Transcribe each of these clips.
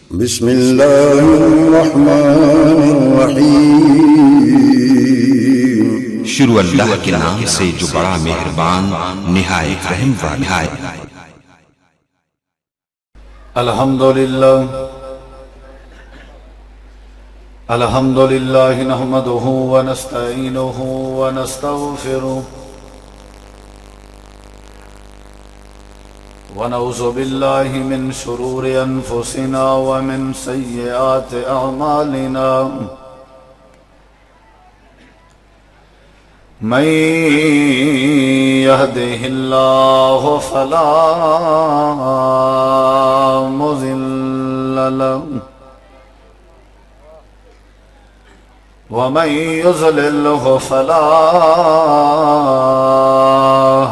بسم اللہ الرحمن الرحیم۔ شروع اللہ کے نام سے جو بڑا مہربان نہایت رحم والا ہے۔ الحمدللہ نحمدہ ونستعینہ ونستغفرہ ونعوذ باللہ من شرور انفسنا ومن سیئات اعمالنا من يهده الله فلا مضل له ومن يضلل فلا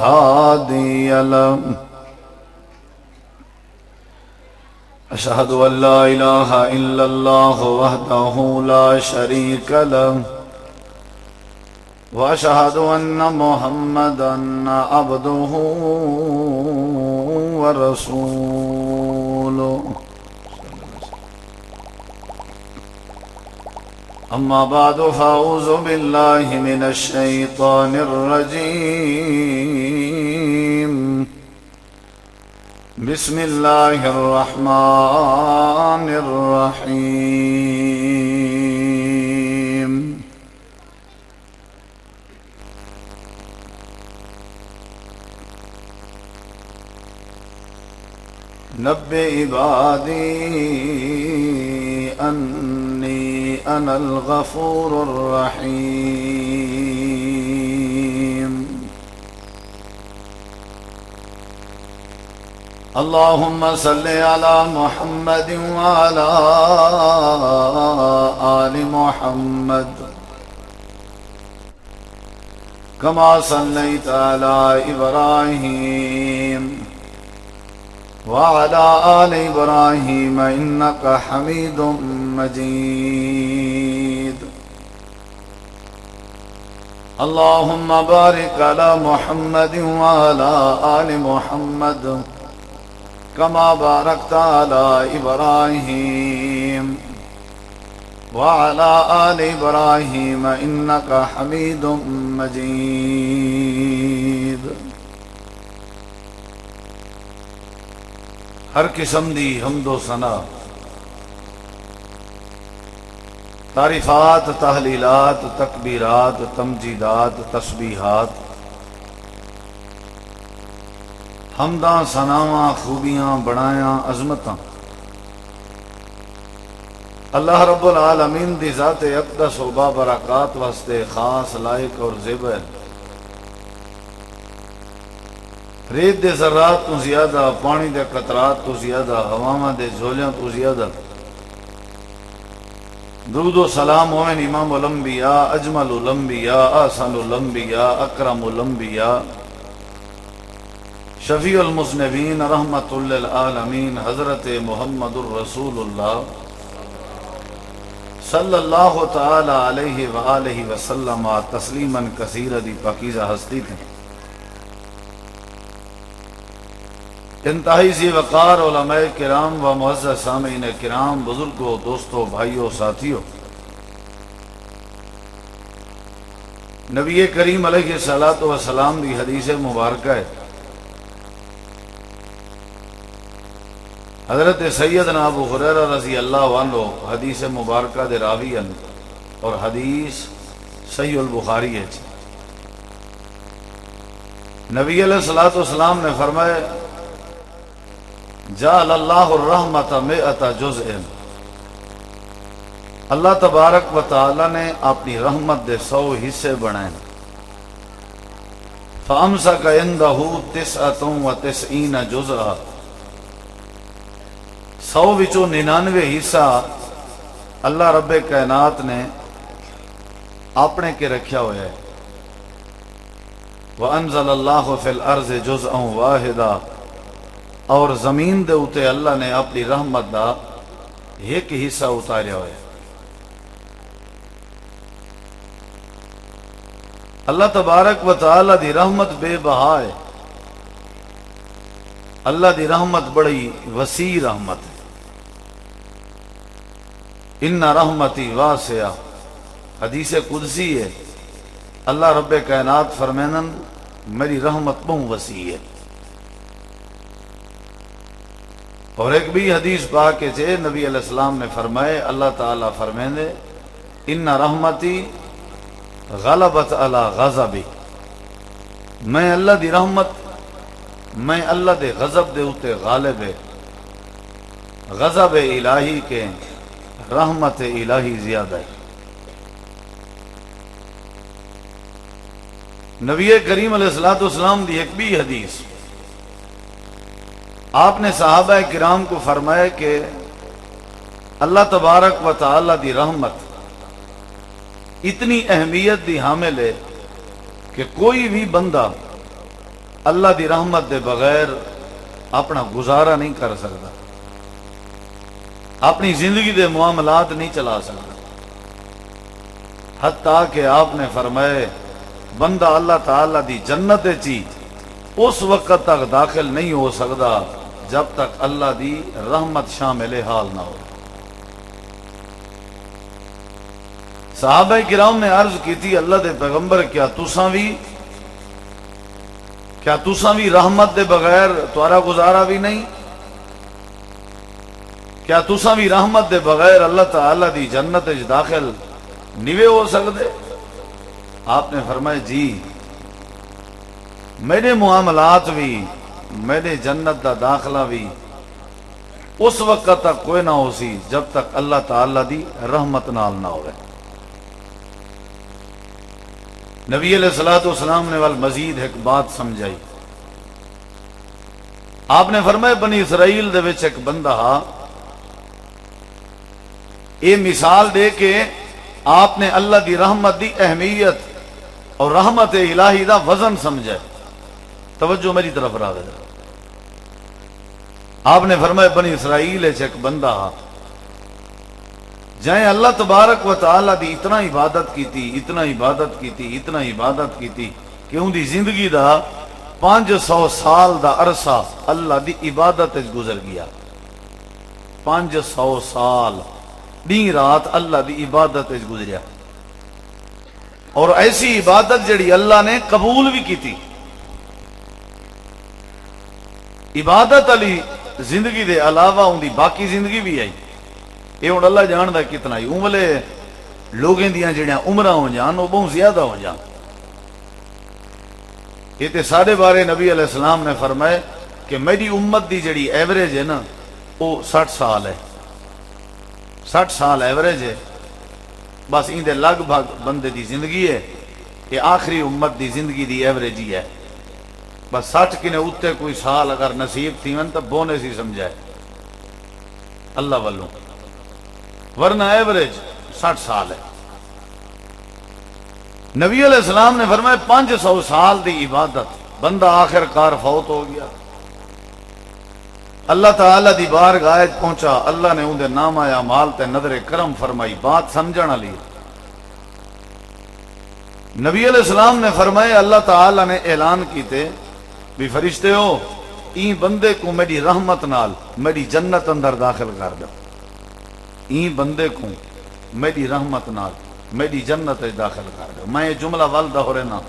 هادي له أشهد أن لا إله إلا الله وحده لا شريك له وأشهد أن محمدًا عبده ورسوله أما بعد فأعوذ بالله من الشيطان الرجيم بسم الله الرحمن الرحيم نبئ عبادي أني أنا الغفور الرحيم اللهم صل على محمد وعلى آل محمد كما صليت على إبراهيم وعلى آل إبراهيم إنك حميد مجيد اللهم بارك على محمد وعلى آل محمد كما باركت على إبراهيم وعلى آل إبراهيم إنك حميد مجيد ہر قسم دی حمد و ثنا، تعریفات، تحلیلات، تکبیرات، تمجیدات، تسبیحات، حمداں، ثناواں، خوبیاں، بڑایاں، عظمتاں اللہ رب العالمین دی ذات اقدس و بابرکات واسطے خاص، لائق اور زیب ہے۔ ریت دے ذرات تو زیادہ، پانی دے قطرات تو زیادہ، ہواواں دے جھولیاں تو زیادہ درود و سلام ہوئن امام الانبیاء، اجمل الانبیاء، احسن الانبیاء، اکرم الانبیاء، شفیع المذنبین، رحمت للعالمین، حضرت محمد الرسول اللہ صلی اللہ تعالی علیہ وآلہ وسلم تسلیما کثیرا دی پاکیزہ ہستی تھی۔ انتہائی ذی وقار علماء کرام و معزز سامعین کرام، بزرگوں، دوستوں، بھائیوں، ساتھیوں، نبی کریم علیہ السلام دی حدیث مبارکہ ہے۔ حضرت سیدنا ابو ہریرہ رضی اللہ عنہ حدیث مبارکہ دے راوی ہیں اور حدیث صحیح البخاری ہے۔ نبی علیہ السلام نے فرمایا جعل اللہ الرحمت مئۃ جزء، اللہ تبارک و تعالی نے اپنی رحمت دے 100 حصے بنائے۔ فامسک عندہ 99 جزءا، 100 وچوں 99 حصہ اللہ رب کائنات نے اپنے کے رکھیا ہوا ہے۔ وانزل اللہ فی الارض جزءا واحدا، اور زمین دے اتے اللہ نے اپنی رحمت دا ایک حصہ اتاریا ہوا ہے۔ اللہ تبارک و تعالی دی رحمت بے بہا ہے۔ اللہ دی رحمت بڑی وسیع رحمت ہے۔ ان رحمتی واسعہ، حدیث قدسی ہے، اللہ رب کائنات فرمینن میری رحمت بہت وسیع ہے۔ اور ایک بھی حدیث پاک ہے نبی علیہ السلام نے فرمائے، اللہ تعالیٰ فرمیندے ان رحمتی غلبت علی غضبی، میں اللہ دی رحمت، میں اللہ دے غضب دے اتے غالب ہے، غضب الہی کے رحمت الہی زیادہ ہے۔ نبی کریم علیہ الصلوۃ والسلام دی ایک بھی حدیث، آپ نے صحابہ کرام کو فرمایا کہ اللہ تبارک و تعالی دی رحمت اتنی اہمیت دی حامل ہے کہ کوئی بھی بندہ اللہ دی رحمت دے بغیر اپنا گزارا نہیں کر سکتا، اپنی زندگی دے معاملات نہیں چلا سکتا، حتیٰ کہ آپ نے فرمائے بندہ اللہ تعالی دی جنت چی اس وقت تک داخل نہیں ہو سکتا جب تک اللہ دی رحمت شامل حال نہ ہو۔ صحابہ کرام نے عرض کی تھی اللہ دے پیغمبر کیا تساں بھی رحمت دے بغیر تمہارا گزارا بھی نہیں؟ کیا تساں بھی رحمت دے بغیر اللہ تعالی دی جنت وچ داخل نہیں ہو سکتے؟ آپ نے فرمایا جی، میرے معاملات بھی، میرے جنت دا داخلہ بھی اس وقت تک کوئی نہ ہو سی جب تک اللہ تعالی دی رحمت نال نہ ہوئے۔ نبی علیہ الصلوۃ والسلام نے مزید ایک بات سمجھائی، آپ نے فرمایا بنی اسرائیل دے وچ ایک بندہ یہ مثال دے کے آپ نے اللہ دی رحمت دی اہمیت اور رحمت الہی دا وزن سمجھا۔ توجہ میری طرف را دے، آپ نے فرمایا بنی اسرائیل ایک بندہ جائیں اللہ تبارک و تعالی دی اتنا عبادت کیتی کہ ان دی زندگی دا 500 سال دا عرصہ اللہ دی عبادت گزر گیا۔ 500 سال دن رات اللہ دی عبادت گزریا، اور ایسی عبادت جڑی اللہ نے قبول بھی کی تھی۔ عبادت علی زندگی دے علاوہ ان دی باقی زندگی بھی آئی، یہ ہوں اللہ جاندا کتنا ہی املے لوگوں دیاں جڑیاں عمرہ ہو جان وہ بہت زیادہ ہو جان۔ یہ تے سارے بارے نبی علیہ السلام نے فرمائے کہ میری امت دی جڑی ایوریج ہے نا وہ 60 سال ہے، 60 سال ایوریج ہے، بس ان دے لگ بھگ بندے دی زندگی ہے، یہ آخری امت دی زندگی دی ایوریج ہی ہے، بس 60 کنے اتے کوئی سال اگر نصیب تھی من تو بونے سی سمجھائے اللہ والوں، ورنہ ایوریج 60 سال ہے۔ نبی علیہ السلام نے فرمایا 500 سال دی عبادت، بندہ آخر کار فوت ہو گیا، اللہ تعالی دی بارگاہ پہنچا، اللہ نے ان دے نام اعمال تے نظر کرم فرمائی، بات سمجھن والی۔ نبی علیہ السلام نے فرمایا اللہ تعالی نے اعلان کیتے بھی فرشتے ہو این بندے کو میری رحمت نال میری جنت اندر داخل کر دو، این بندے کو میری رحمت نال میری جنت داخل کر دو۔ میں یہ جملہ والدہ ہو رہنا،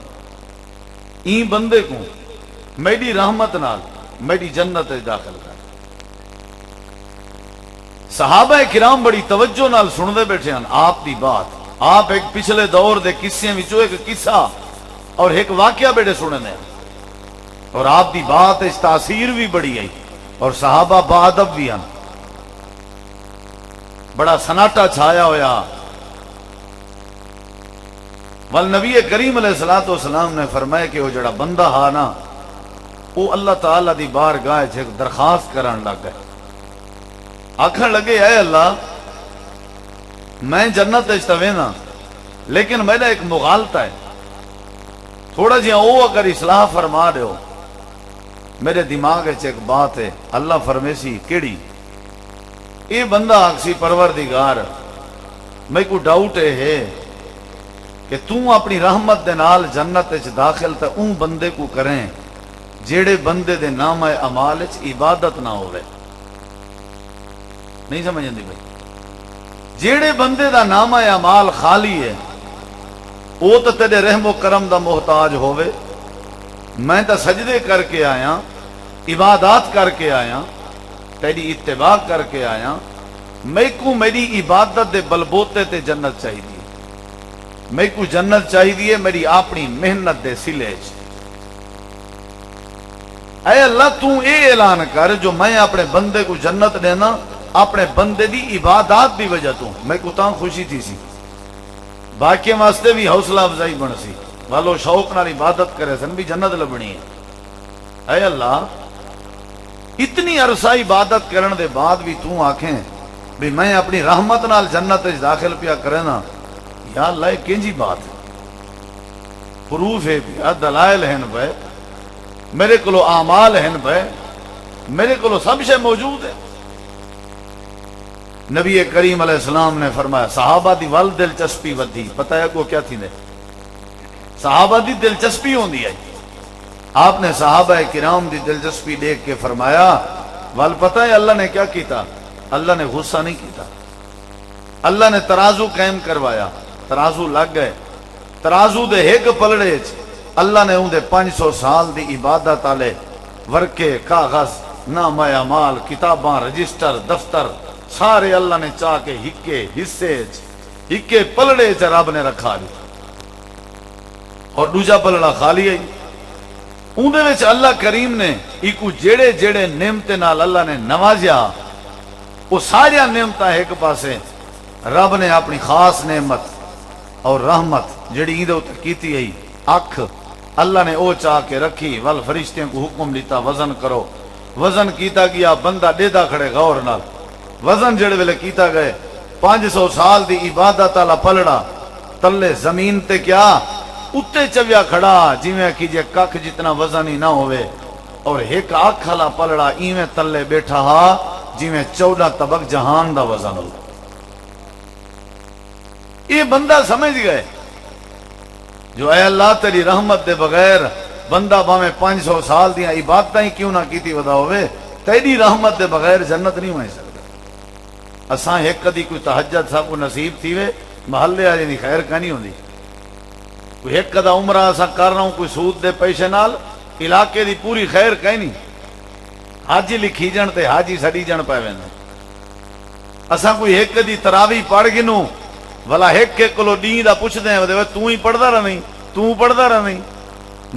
این بندے کو میری رحمت نال میری جنت داخل کر دو۔ صحابہ کرام بڑی توجہ نال سن دے بیٹھے ہیں آپ دی بات، آپ ایک پچھلے دور دے قصے وچوں ایک قصہ اور ایک واقعہ بیٹے سننے ہیں، اور آپ دی بات اس تاثیر بھی بڑی آئی، اور صحابہ باادب بھی ہیں، بڑا سناٹا چھایا ہویا۔ والنبی کریم علیہ الصلوۃ والسلام نے فرمایا کہ وہ جڑا بندہ ہا نا وہ اللہ تعالی دی بارگاہ وچ ایک درخواست کرن لگ گئے، آکھن لگے اے اللہ میں جنت وچ تے وینا لیکن میرا ایک مغالطہ ہے، تھوڑا جہا وہ اگر اصلاح فرما رہے ہو، میرے دماغ وچ ایک بات ہے۔ اللہ فرمیسی کیڑی؟ یہ بندہ آکسی پروردگار میں کو ڈاؤٹ ہے کہ تم اپنی رحمت دے نال جنت وچ داخل تے اون بندے کو کریں جیڑے بندے دے نام اعمال وچ عبادت نہ ہوے۔ نہیں سمجھ آندی بھائی؟ جیڑے بندے دا نامہ اعمال خالی ہے وہ تو تیرے رحم و کرم دا محتاج ہوئے. میں تو سجدے کر کے آیا، عبادات کر کے آیا، تیری اتباع کر کے آیا. میں کو میری عبادت دے بلبوتے تے جنت چاہیے، میں کو جنت چاہیے میری اپنی محنت دے سلے چ. اے اللہ تو اے اعلان کر جو میں اپنے بندے کو جنت دینا اپنے بندے دی عبادات دی وجہ تو. میں کو تاں خوشی تھی سی، باقی واسطے بھی حوصلہ افزائی بن سی، والو شوق نال عبادت کرے سن بھی جنت لبنی ہے. اے اللہ اتنی عرصہ عبادت کرن دے بعد بھی تو آکھیں بھی میں اپنی رحمت نال جنت داخل پیا کرے نا، یا اللہ یہ کینجی بات ہے. پروف ہے پیا، دلائل ہیں پہ، میرے کو اعمال ہیں پہ، میرے کو سب شے موجود ہے. نبی کریم علیہ السلام نے فرمایا صحابہ دی ول دلچسپی ودی. پتہ ہے کو کیا تھی نے صحابہ دی دلچسپی ہوندی ہے. آپ نے صحابہ کرام دی دلچسپی دیکھ کے فرمایا ول پتہ ہے اللہ نے کیا کیتا؟ اللہ نے غصہ نہیں کیتا، اللہ نے ترازو قائم کروایا. ترازو لگ گئے، ترازو دے ایک پلڑے چ اللہ نے اون دے 500 سال دی عبادت والے ورکے کاغذ نامہ اعمال کتاباں رجسٹر دفتر سارے اللہ نے چاہ کے ہکے حصے ہکے پلڑے چ رب نے رکھا دی، اور دوجا پلڑا خالی ہے. اون دے وچ اللہ کریم نے ایکو جڑے جڑے نعمت نال اللہ نے نوازیا وہ ساری نعمتاں ایک پاسے رب نے اپنی خاص نعمت اور رحمت جڑی ایندے اوتے کیتی ہے اکھ اللہ نے او چاہ کے رکھی. ول فرشتیاں کو حکم دیتا وزن کرو، وزن کیتا گیا، بندہ ڈیدا کھڑے غور نال. وزن جڑے ویلے کیتا گئے 500 سال دی عبادت والا پلڑا تلے زمین تے کیا اتے چویا کھڑا جویں کہ جے ککھ جتنا وزن ہی نہ ہوئے، اور ایک اکھ والا پلڑا ایویں تلے بیٹھا ہا جویں 14 طبق جہان دا وزن ہو. یہ بندہ سمجھ گئے جو اے اللہ تیری رحمت دے بغیر بندہ باویں 500 سال دیاں عبادتاں ہی کیوں نہ کیتی ودا ہوئے، تیری رحمت دے بغیر جنت نہیں ہوئی سکتی. اساں ایک کدی کوئی تہجد سا کو نصیب تھی وے محلے والے دی خیر کا نہیں ہوندی. کوئی ایک کدا عمرہ اساں کر رہا ہوں کوئی سود دے پیسے نال علاقے دی پوری خیر کہیں نہیں. حاجی لکھی جن تے حاجی سڑی جن پے ویندے. اساں کوئی ایک کدی تراویح پڑھ گنوں ولا ایک کلو ڈیں دا پوچھدے ہیں تو ہی پڑھدا رہ نہیں، تو پڑھدا رہ نہیں.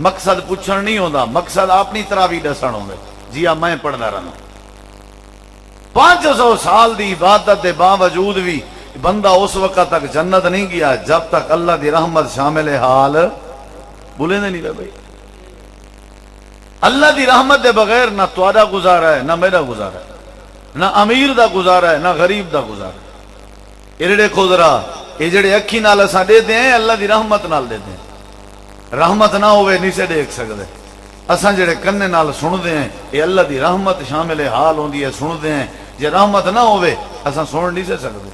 مقصد پوچھن نہیں ہوندا، مقصد اپنی تراویح دسن ہوندا جی ہاں میں پڑھدا رہنا. 500 سال دی عبادت دے باوجود بھی بندہ اس وقت تک جنت نہیں گیا جب تک اللہ دی رحمت شامل حال بولے نہیں رہے. بھائی اللہ دی رحمت دے بغیر نہ تہاڈا گزارا ہے، نہ میرا گزارا ہے، نہ امیر دا گزارا ہے، نہ غریب دا گزارا ہے. ایڑے خضرا یہ جڑے اکھی نال اساں دے دیں اللہ دی رحمت نال دے دیں. رحمت نہ ہوئے نہیں سے دیکھ سکتے. اساں جڑے کنے نال سندے ہیں یہ اللہ دی رحمت شامل حال ہوندی ہے سندے ہیں. جے رحمت نہ ہوئے اساں سن نہیں سے سکتے.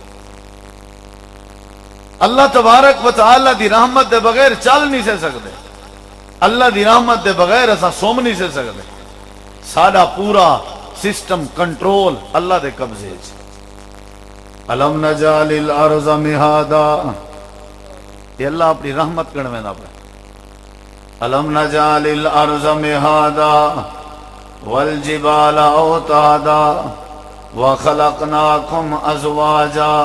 اللہ تبارک و تعالی دی رحمت دے بغیر چل نہیں سے سکتے. اللہ دی رحمت دے بغیر اساں سوم نہیں سے سکتے. ساڈا پورا سسٹم کنٹرول اللہ دے قبضے وچ. الم نجعل الارض مہادا یہ اللہ اپنی رحمت گنویندا پیا. الم نجعل الارض مہادا والجبال اوتادا وخلقناکم ازواجا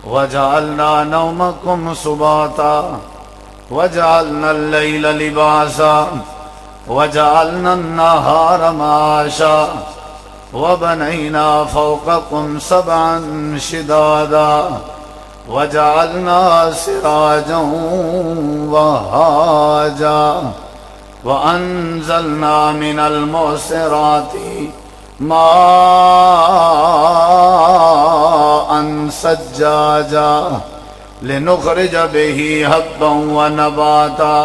وجعلنا نومکم سباتا وجعلنا اللیل لباسا وجعلنا النہار معاشا وبنینا فوقکم سبعا شدادا وجعلنا سراجا وہاجا وانزلنا من المعصرات ماء سجاجا لنخرج به حبا ونباتا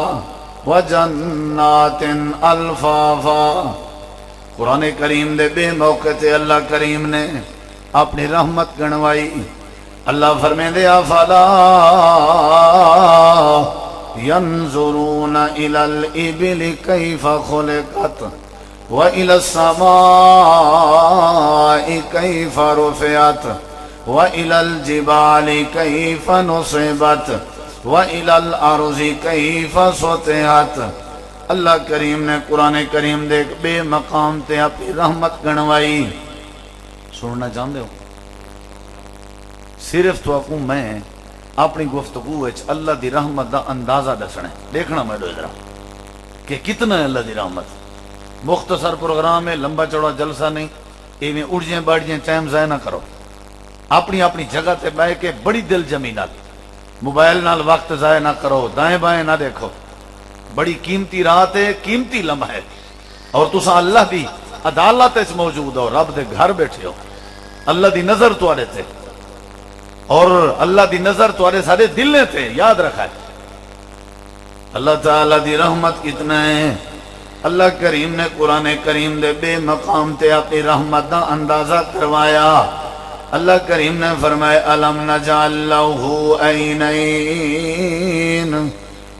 وجنات الفافا. قرآن کریم دے بے موقع تے اللہ کریم نے اپنی رحمت گنوائی. اللہ فرمیندے افلا ينظرون الى الابل كيف خلقت والى السماء كيف رفعت وَإِلَى الْجِبَالِ كَيْفَ نُصِبَتْ وَإِلَى الْأَرْضِ كَيْفَ سُطِحَتْ۔ اللہ کریم نے قرآن کریم دے بے مقام تے اپنی رحمت گنوائی۔ سننا چاہتے ہو؟ صرف تو اکوں میں اپنی گفتگو وچ اللہ دی رحمت دا اندازہ دسنا ہے، دیکھنا میں ادھر کہ کتنا ہے اللہ دی رحمت۔ مختصر پروگرام ہے، لمبا چوڑا جلسہ نہیں، ایویں اڑ جائیں بیٹھ جائیں، ٹائم ضائع نہ کرو۔ اپنی اپنی جگہ تے بیٹھ کے بڑی دل جمی نال، موبائل نال وقت ضائع نہ کرو، دائیں بائیں نہ دیکھو۔ بڑی قیمتی رات ہے، قیمتی لمحہ ہے، اور تساں اللہ دی عدالت وچ موجود ہو، رب دے گھر بیٹھے ہو، اللہ دی نظر تواڈے تے، اور اللہ دی نظر تواڈے سارے دلیں تے، یاد رکھا ہے۔ اللہ تعالی دی رحمت کتنا ہے۔ اللہ کریم نے قرآن کریم دے بے مقام تے اپنی رحمت دا اندازہ کروایا۔ اللہ کریم نے فرمایا الم نجعل لہ عینین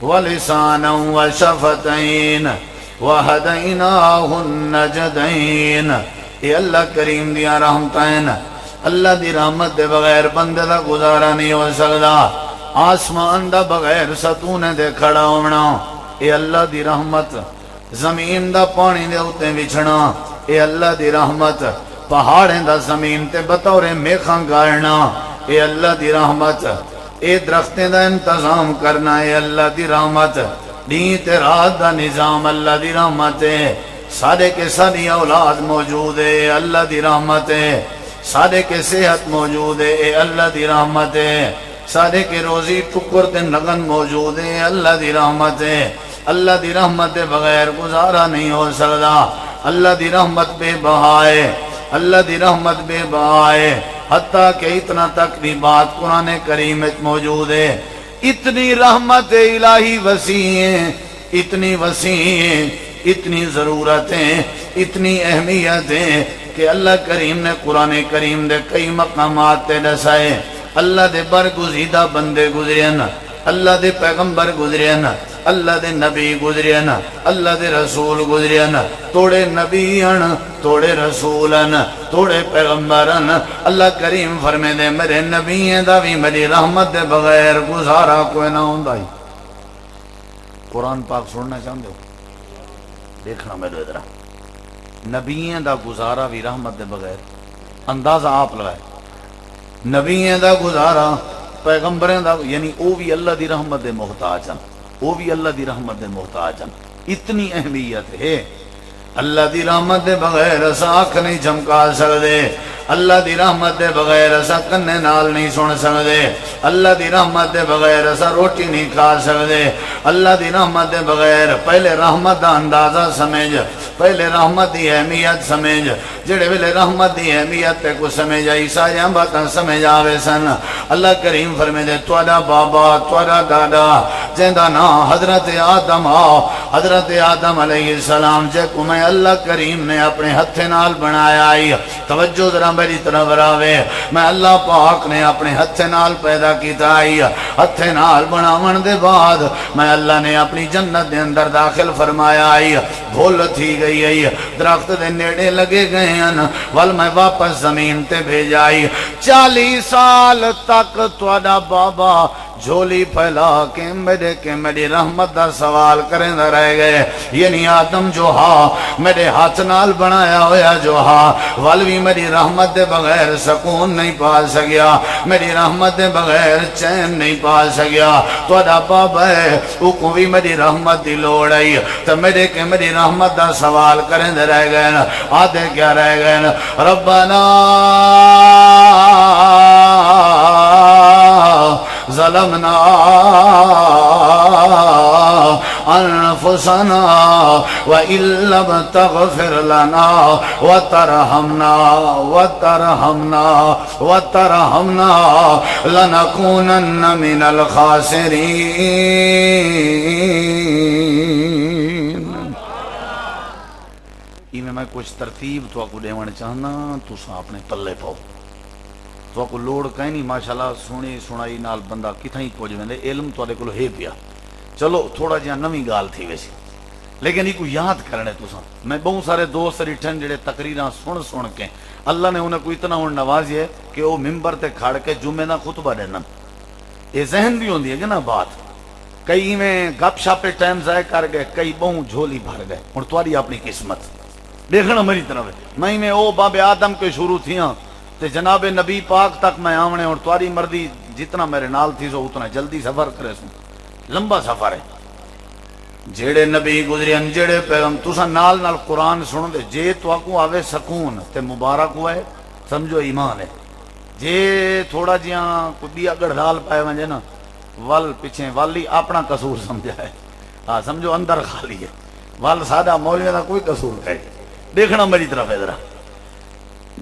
ولسانا وشفتین وہدیناہ النجدین۔ یہ اللہ کریم دیا رحمتین، اللہ دی رحمت دے بغیر بندے دا گزارا نہیں ہو سکتا۔ آسمان دا بغیر ستونے دے کھڑا ہونا، اے اللہ دی رحمت۔ زمین دا پانی دے اتے وچھنا، اے اللہ دی رحمت۔ پہاڑیں دا زمین تے بطور میخاں گارنا، اے اللہ دی رحمت۔ اے درختیں دا انتظام کرنا، اے اللہ دی رحمت۔ دین تے رات دا نظام، اللہ دی رحمت ہے۔ سارے کے ساری اولاد موجود ہے، اللہ دی رحمت ہے۔ سارے کے صحت موجود ہے، اے اللہ دی رحمت ہے۔ سارے کے روزی ٹکر تے نگن موجود ہے، اللہ دی رحمت ہے۔ اللہ دی رحمت دے بغیر گزارا نہیں ہو سکتا۔ اللہ دی رحمت بے بہا ہے، اللہ دی رحمت بے بہا ہے، حتیٰ کہ اتنا تک بھی بات قرآن کریم میں موجود ہے۔ اتنی رحمت الہی وسیع ہیں، اتنی وسیع ہیں، اتنی ضرورتیں، اتنی اہمیت ہیں کہ اللہ کریم نے قرآن کریم دے کئی مقامات تے دسائے۔ اللہ دے برگزیدہ بندے گزرے نا، اللہ دے پیغمبر گزرے نا، اللہ دے نبی گزرے نا، اللہ دے رسول گزرے نا، توڑے نبی ان، توڑے رسول ان، توڑے پیغمبر ان۔ اللہ کریم فرمے دے میرے نبی دا بھی میری رحمت دے بغیر گزارا کوئی نہ ہوندا ہی۔ قرآن پاک سننا چاہتے ہو؟ دیکھنا میرے ادھر نبییں دا گزارا بھی رحمت دے بغیر، اندازہ آپ لگائے۔ نبییں دا گزارا، پیغمبریں دا، یعنی او بھی اللہ دی رحمت دے محتاج ہیں، وہ بھی اللہ دی رحمت دے محتاج ہیں۔ اتنی اہمیت ہے۔ اللہ دی رحمت دے بغیر اسا آنکھ نہیں چمکا سکتے، اللہ دی رحمت دے بغیر اسا کنے نال نہیں سن سکتے، اللہ دی رحمت دے بغیر اسا روٹی نہیں کھا سکتے، اللہ دی رحمت دے بغیر پہلے رحمت دا اندازہ سمجھ، پہلے رحمت دی اہمیت سمجھ۔ جڑے ویلے رحمت دی اہمیت تے کو سمجھ آئی ساریاں باتاں سمجھ آوے سن۔ اللہ کریم فرمے دے تواڈا بابا تواڈا دادا جیندا نام حضرت آدم حضرت آدم علیہ السلام جے کو میں اللہ کریم نے اپنے ہتھے نال بنایا آئی۔ توجہ ذرا میری طرف راوے، میں اللہ پاک نے اپنے ہتھے نال پیدا کیتا آئی۔ ہتھے نال بناون دے بعد میں اللہ نے اپنی جنت دے اندر داخل فرمایا آئی۔ بھول تھی گئی آئی، درخت دے نیڑے لگے گئے ہیں، ول میں واپس زمین تے بھیجائی۔ 40 سال تک تواڈا بابا جھولی پھیلا کے میری رحمت دا سوال کریں دا رہ گئے، یعنی آدم جو ہا میرے ہاتھ نال بنایا ہویا جو ہا ول بھی میری رحمت دے بغیر سکون نہیں پا سکیا، میری رحمت دے بغیر چین نہیں پا سکیا۔ تواڈا بابا ہے او کو بھی میری رحمت دی لوڑ آئی، تو میری رحمت دا سوال کریں دے رہ گئے نا۔ آدھے کیا رہ گئے نا؟ ربنا ظلمنا انفسنا وان لم تغفر لنا وترحمنا لنكونن من الخاسرین۔ میں کچھ ترتیب تو آپ کو دیوان چاہنا، تو سا اپنے پلے پاؤ، تو آپ کو لوڑ کہیں نہیں۔ ماشاءاللہ سنی سنائی نال بندہ کتھائی پہنچ ویندے، علم تو آدھے کو ہے پیا۔ چلو تھوڑا جہاں نویں گال تھی ویسی، لیکن یہ کو یاد کرنے تو میں بہت سارے دوست ریٹھن جڑے تقریراں سن کے اللہ نے انہیں کو اتنا ہوں نوازی ہے کہ وہ ممبر تے کھڑ کے جمعے نہ خطبہ دینا، یہ ذہن بھی ہوندی ہے کہ نا بات، کئی میں گپ شاپے ٹائم ضائع کر گئے، کئی بہت جھولی بھر گئے، اور تمہاری اپنی قسمت دیکھنا میری طرف ہے، میں او باب آدم کے شروع تھیاں تے جناب نبی پاک تک میں آونے، اور تمہاری مرضی جتنا میرے نال تھی سو اتنا جلدی سفر کرے سو، لمبا سفر ہے، جیڑے نبی گزرین جیڑے پیغام تسا نال نال قرآن سن دے، جے تو آکو آوے سکون تے مبارک ہوا ہے، سمجھو ایمان ہے، جے تھوڑا جیاں کوئی بھی اگڑ ڈال پائے ونجے نا ول پیچھے والی اپنا قصور سمجھا ہے، ہاں سمجھو اندر خالی ہے، ول سادہ مولوی دا کوئی قصور ہے، دیکھنا میری طرف ہے ذرا،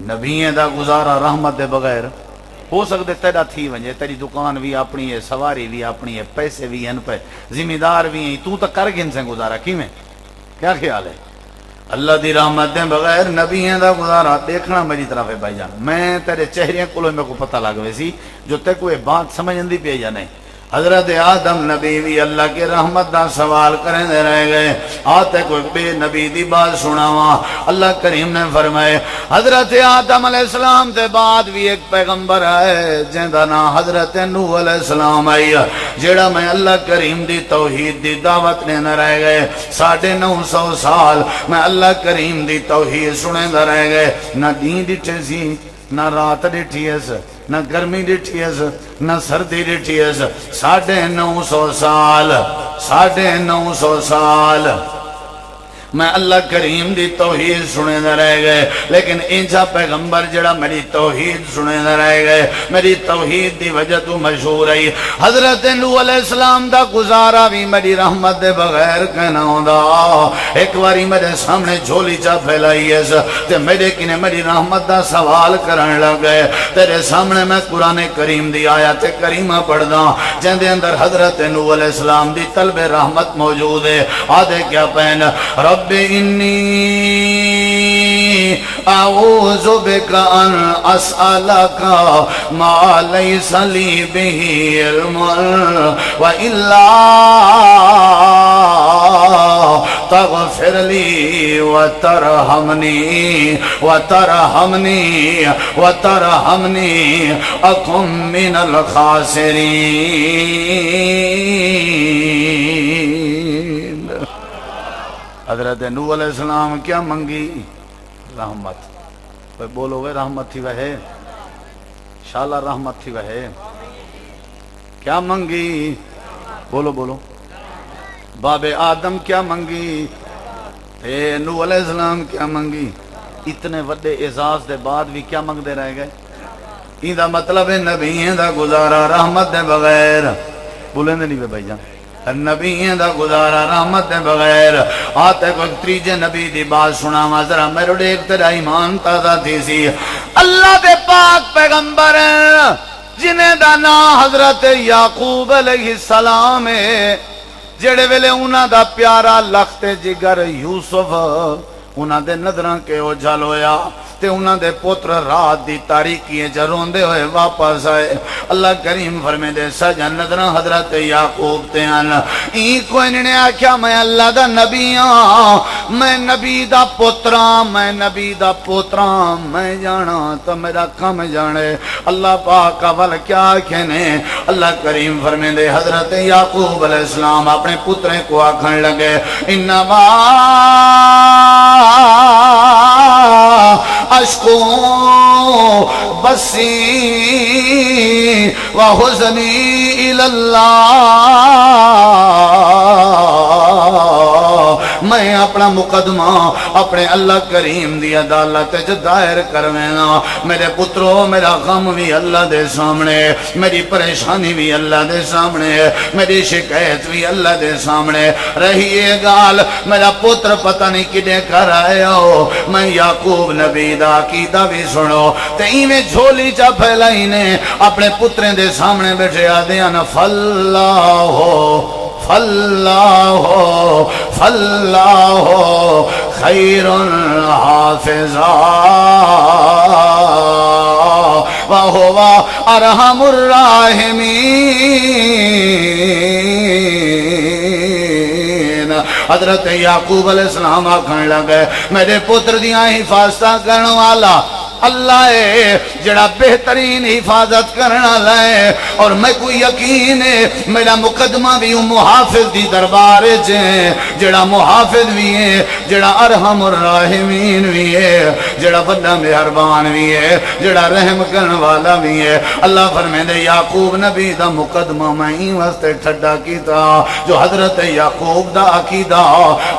نبییں دا گزارا رحمت دے بغیر ہو سکتے تیرا تھی ونجے، تیری دکان بھی اپنی ہے، سواری بھی اپنی ہے، پیسے بھی ہیں پہ، ذمہ دار بھی ہیں، تو کر گن سے گزارا کی میں کیا خیال ہے؟ اللہ دی رحمت دے بغیر نبییں دا گزارا دیکھنا میری طرف ہے بھائی جان، میں تیرے چہرے کو میں کو پتہ لگ وے سی جو تے کوئی بات سمجھندی پئی یا نہیں۔ حضرت آدم نبی بھی اللہ کے رحمت دا سوال کریں دے رہ گئے، آتے کوئی بے نبی دی بات سناواں، اللہ کریم نے فرمائے حضرت آدم علیہ السلام دے بعد بھی ایک پیغمبر ہے جن دا نام حضرت نوح علیہ السلام آئی، جیڑا میں اللہ کریم دی توحید دی دعوت نے نہ رہ گئے، 950 سال میں اللہ کریم دی توحید سنے نہ رہ گئے، نہ دین ڈٹھے سی، نہ رات ڈٹھی ہے، نہ گرمی ڈٹھی ہے، نہ سردی ڈٹھی ہے، 950 سال 950 سال میں اللہ کریم دی توحید سنے نہ رہ گئے، لیکن انجا پیغمبر جڑا میری توحید سنے نہ رہ گئے، میری توحید دی وجہ تو مشہور ہے۔ حضرت نوح علیہ السلام دا گزارا بھی میری رحمت دے بغیر کہنا ہوندا، ایک واری میرے سامنے جھولی چا پھیلائی ہے تے میرے کنے میری رحمت دا سوال کرن لگ گئے، تیرے سامنے میں قرآن کریم دی آیت کریمہ پڑھدا جن دے اندر حضرت نوح علیہ السلام دی طلب رحمت موجود ہے، آدھے کیا پہن رب انی اعوذ بک ان اسألک ما لیس لی بہ علم والا تغفر لی وترحمنی اکن من الخاسرین۔ حضرت نوح علیہ السلام کیا منگی؟ رحمت، کوئی بولو گے رحمت تھی وہے، شالا رحمت تھی وہے، کیا منگی؟ بولو بولو، باب آدم کیا منگی؟ نوح علیہ السلام کیا منگی؟ اتنے وڈے اعزاز دے بعد بھی کیا منگ دے رہ گئے؟ این دا مطلب ہے نبییں دا گزارا رحمت دے بغیر، بولیں دے نہیں بے بھائی جان، نبییں دا گزارا رحمت دے بغیر، آتے کوئی تریجے نبی دی بات سنا ذرا میرے ایک تیرا ایمان تازہ تھی سی، اللہ دے پاک پیغمبر جنہیں دا نام حضرت یعقوب علیہ السلام ہے، جڑے ویلے انہاں دا پیارا لخت جگر یوسف انہاں دے نظراں کے اجھل ہویا تے انہاں دے پتر رات دی تاریکی جروندے ہوئے واپس آئے، اللہ کریم فرمے دے سجن نظراں حضرت یعقوب تے آن، این کوئی نے آکھیا میں اللہ دا نبی ہاں، میں نبی دا پتراں، میں نبی دا پتراں، میں جانا تو میرا کم جانے، اللہ پاک اول کیا کہنے، اللہ کریم فرمے دے حضرت یعقوب علیہ السلام اپنے پتریں کو آکھن لگے انما اشکو بسی وحزنی الاللہ، میں اپنا مقدمہ اپنے اللہ کریم دی عدالت دائر کروینا، میرے پترو میرا غم بھی اللہ دے سامنے، میری پریشانی بھی اللہ دے سامنے، میری شکایت بھی اللہ دے سامنے، رہی یہ گال میرا پتر پتہ نہیں کدے کر آئے ہو، میں یعقوب نبی دا عقیدہ بھی سنو، تے ایویں جھولی چا پھیلائی نے اپنے پتریں دے سامنے بیٹھے آدھیاں فاللہ خیر حافظا وہو ارحم الراحمین، حضرت یعقوب علیہ السلام آکھن لگے میرے پتر دیاں حفاظتاں کرن والا اللہ ہے جڑا بہترین حفاظت کرنا لائے، اور میں کوئی یقین ہے میرا مقدمہ بھی محافظ دی دربار ہے، جڑا محافظ بھی ہے، جڑا ارحم الراحمین بھی ہے، جڑا بڑا مہربان بھی ہے، جڑا رحم کرنے والا بھی ہے۔ اللہ فرمیندے یعقوب نبی دا مقدمہ میں ہی واسطے ٹھڈا کیتا جو حضرت یعقوب دا عقیدہ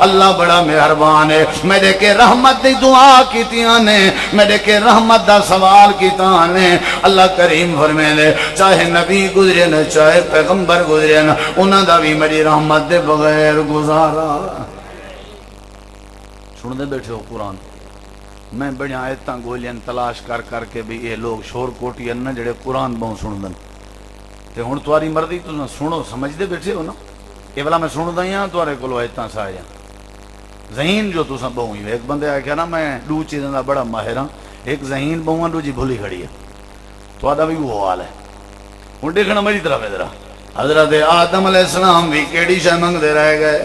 اللہ بڑا مہربان ہے، میرے کے رحمت دی دعا کیتیاں نے، میرے کے رحمت دا سوال کیتا نے۔ اللہ کریم فرمیندے چاہے نبی گزرے نہ چاہے پیغمبر گزرے نہ، انہاں دا بھی میری رحمت دے بغیر گزارا۔ سن دے بیٹھے ہو قرآن، میں بڑی آیتاں گولیاں تلاش کر کر کے بھی یہ لوگ شور کوٹی نہ جڑے قرآن بہوں سن دن تے ہن تمہاری مرضی تو سنو، سمجھ دے بیٹھے ہو نا۔ یہ والا میں سن دیا تمہارے کو آیتاں سایا ذہین جو تساں بہوں ہی۔ ایک بندے آ کہ نا میں دو چیزاں دا بڑا ماہر ہاں، ایک ذہین بہوں دو جی بھولی کھڑی ہے، تہاڈا بھی وہ حال ہے۔ ہن دیکھنا میری طرف ادھر، حضرت آدم علیہ السلام بھی کیڑی شے منگدے رہ گئے،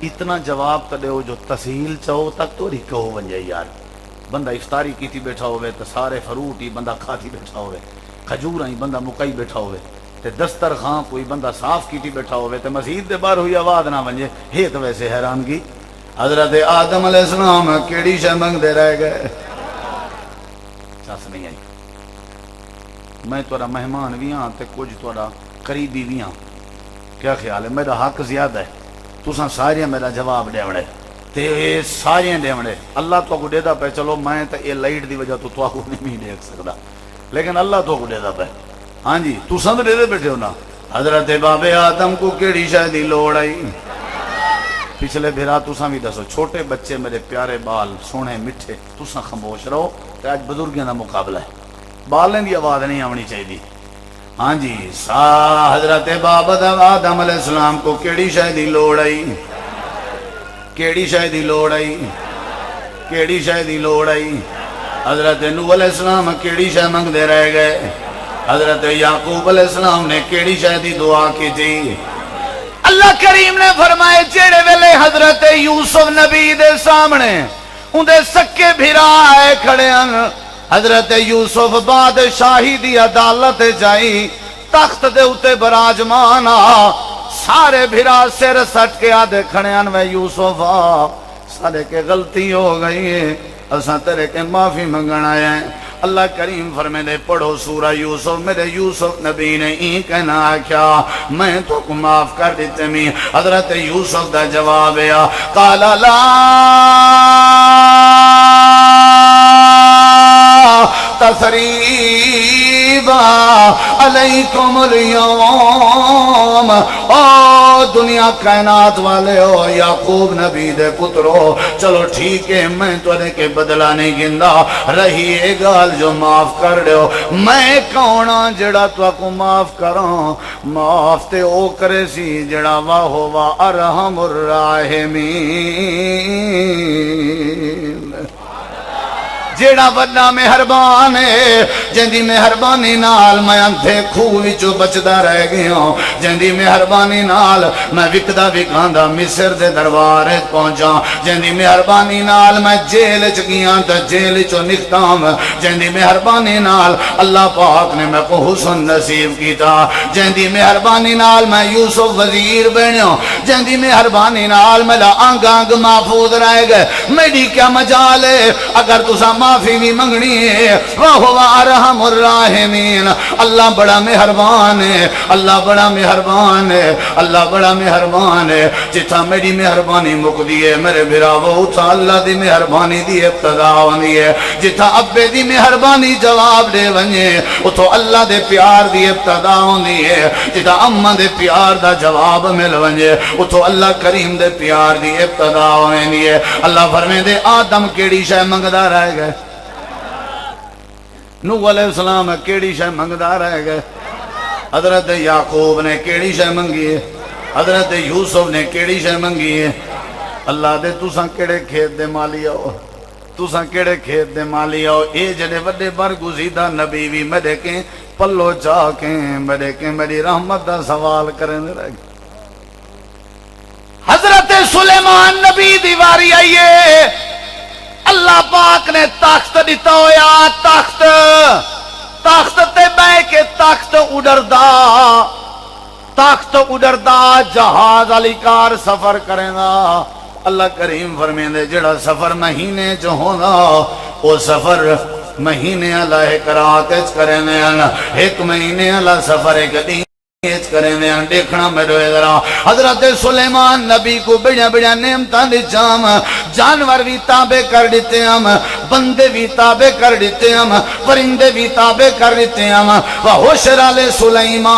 اتنا جواب تے دیو جو تسہیل چاہو تک تو رکو ونجے یار۔ بندہ افطاری کیتی بیٹھا ہوئے تے سارے فروٹ ہی بندہ کھاتی بیٹھا ہوئے، کھجور ہی بندہ مکائی بیٹھا ہوئے تے دسترخوان کوئی بندہ صاف کیتی بیٹھا ہوئے تے مسجد دے باہر ہوئی آواز نہ ونجے، ہے تو ویسے حیرانگی۔ حضرت آدم علیہ السلام کیڑی شے منگدے رہ گئے، چس نہیں آئی۔ میں تھوڑا مہمان بھی ہاں تے کچھ تھوڑا قریبی بھی ہاں، کیا خیال ہے؟ میرا حق زیادہ ہے، تساں سارے میرا جواب دیوڑے تے سارے دیوڑے۔ اللہ تو کو دیدا پہ، چلو میں تے یہ لائٹ دی وجہ تو کو نہیں دیکھ سکتا، لیکن اللہ تو کو دیدا پہ۔ ہاں جی تساں تے دے بیٹھے ہو نا۔ حضرت بابے آدم کو کیڑی شے دی لوڑ آئی؟ پچھلے بھرا تساں بھی دسو، چھوٹے بچے میرے پیارے بال سونے میٹھے، تساں خاموش رہو تے اج بزرگاں دا مقابلہ ہے، بالیں دی آواز نہیں آونی چاہیے۔ ہاں جی حضرت بابا آدم علیہ السلام کو کیڑی شے دی لوڑ آئی؟ کیڑی شے دی لوڑ آئی؟ کیڑی شے دی لوڑ آئی؟ حضرت نوح علیہ السلام کیڑی شے منگدے رہ گئے؟ حضرت یعقوب علیہ السلام نے کیڑی شے دی دعا کی تھی؟ اللہ کریم نے فرمائے جیڑے ویلے حضرت یوسف نبی دے سامنے اندے سکے بھرا آئے کھڑے ہیں، حضرت یوسف بادشاہی دی عدالت جائی، تخت دے اتے براجمان آ، سارے بھرا سر سٹ کے آدھے کھڑے ہیں وے یوسف آ، سارے کے غلطی ہو گئی ہے، اساں تیرے کے معافی منگن آئے ہیں۔ اللہ کریم فرمیندے پڑھو سورہ یوسف، میرے یوسف نبی نے این کہنا کیا میں تو کو معاف کر دیتے میں۔ حضرت یوسف دا جواب ہے قال لا تثریب علیکم اليوم، او دنیا کائنات والے ہو، یعقوب نبی دے پترو، چلو ٹھیک ہے میں تو کے بدلہ نہیں گندا، رہی اے گال جو معاف کر رہے ہو، میں کونا جڑا تو کو معاف کراں، معاف تے او کرے سی جڑا واہ ہوا ارحم الراحمین، جیڑا بڑا مہربان ہے، جندی مہربانی نال میں اندھے خوہ وچوں بچدا رہ گیا، جندی مہربانی نال میں وکدا وکاندا مصر دے دربار پہنچا، جندی مہربانی نال میں جیل چ گیا تے جیل چوں نکتاں، جندی مہربانی نال اللہ پاک نے میں کو حسن نصیب کیتا، جندی مہربانی نال میں یوسف وزیر بنیا، جندی مہربانی نال میرا انگ انگ محفوظ رہ گئے، میری کیا مجال ہے اگر تساں معافی بھی منگنی ہے، وَهُوَ أَرْحَمُ الراحمین۔ اللہ بڑا مہربان ہے، اللہ بڑا مہربان ہے، اللہ بڑا مہربان ہے، جتھا میری مہربانی مکدی ہے میرے بھراو اتھا اللہ دی مہربانی دی ابتدا ہوندی ہے، جتھا ابے دی مہربانی جواب دے ونجے اتھو اللہ دے پیار دی ابتدا ہوندی ہے، جتھا اماں دے پیار دا جواب مل ونجے اتھو اللہ کریم دے پیار دی ابتدا ہوندی ہے۔ اللہ فرمیندے آدم کیڑی شے منگدا رہ گئے، نوح علیہ السلام کیڑی شے منگدا رہ گئے، حضرت یعقوب نے کیڑی شے منگی ہے، حضرت یوسف نے کیڑی شے منگی ہے۔ اللہ دے تساں کیڑے کھیت دے مالی ہو، تساں کیڑے کھیت دے مالی ہو، اے جڑے وڈے برگزیدہ نبی بھی میرے کے پلو جا کے میرے کے میری رحمت دا سوال کرنے رہ گئے۔ حضرت سلیمان نبی دی واری آئیے، اللہ پاک نے تخت دیتا ہویا، تخت تے بے کے تخت اڈردا جہاز علی کار سفر کریں گا۔ اللہ کریم فرمیندے جڑا سفر مہینے جو ہونا وہ سفر مہینے اللہ کرات کریں دے، ایک مہینے اللہ سفر ایک دن کریں دے۔ دیکھنا میرے ذرا حضرت سلیمان نبی کو بڑیا بڑیا نعمتاں دی جام، جانور بھی تابع کر دیتے ہم، بندے بھی تابع کر دیتے ہم، پرندے بھی تابع کر دیتے ہم۔ وحشر علی سلیمان،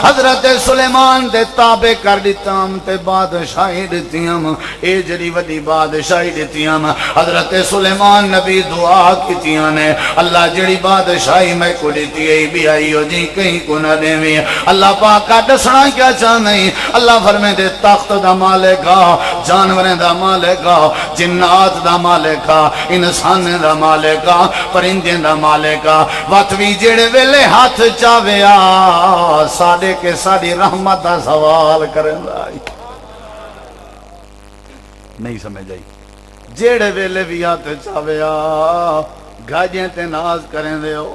حضرت سلیمان دے تابع کر دیتا ہم تے بادشاہی دیتی ہم، اے جڑی وڈی بادشاہی دیتی ہم۔ حضرت سلیمان نبی دعا کیتیاں نے، اللہ جڑی بادشاہی میں کو دیتی ہے بھی آئی ہو جی کہیں کو نہ دے میں۔ اللہ پاک کا دسنا کیا چاہنے، اللہ فرمے دے تخت دا مالکا، جانوریں دا مالکا، جنات دا مالکا، انسان دا مالکا، پرندیں دا مالکا، واتوی جڑے ویلے ہاتھ چاویا ساڑے کے ساڑی رحمت دا سوال کریں دائی۔ نہیں سمجھ آئی، جڑے ویلے بھی ہاتھ چاویا گاجیں تے ناز کریں دے ہو،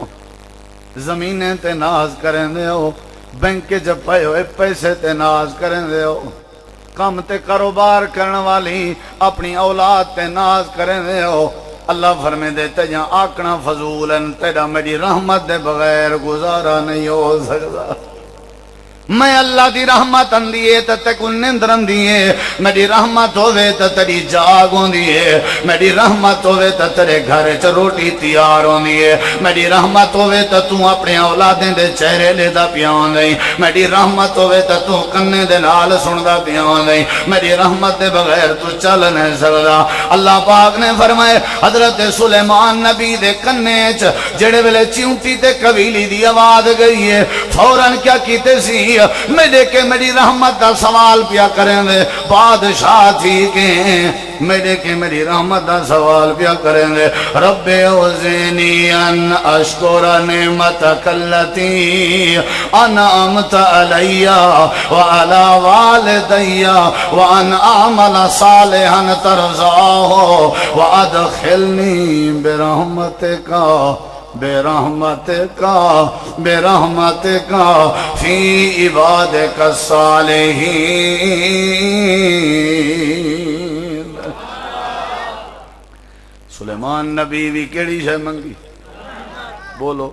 زمینیں تے ناز کریں دے ہو، بینک جب پائے ہوئے پیسے تے ناز کریں دے ہو، کم تے کاروبار کرنے والی اپنی اولاد تے ناز کریں دے ہو۔ اللہ فرمے دے تجھا آکنا فضولن، تیرا میری رحمت دے بغیر گزارا نہیں ہو سکتا۔ میں اللہ دی رحمت اندیے تا تکن نندر اندیے، میری رحمت ہوئے تا تیری جاگ ہوندیے، میری رحمت ہوئے تا تیرے گھر چ روٹی تیار ہوندیے، میری رحمت ہوئے تا تو اپنے اولادیں دے چہرے لے دا پیان دیں، میری رحمت ہوئے تا تو کنے دے نال سن دا پیان دیں، میری رحمت دے بغیر تو چل نہیں سکتا۔ اللہ پاک نے فرمائے حضرت سلیمان نبی دے کنے چ جڑے ویلے چیونٹی تے قبیلی دی آواز گئی ہے، فوراً کیا کیتے سی میرے کے میری رحمت دا سوال پیا کریں دے، بادشاہ تھی کہ میرے کے میری رحمت دا سوال پیا کریں دے۔ رب اوزینی ان اشکر نعمتک اللتی انعمت علی وعلی والدی وان اعمل صالحا ترضاہ وادخلنی برحمتک برحمتک فی عبادک الصالحین۔ سلیمان نبی بھی کیڑی شے منگی؟ بولو،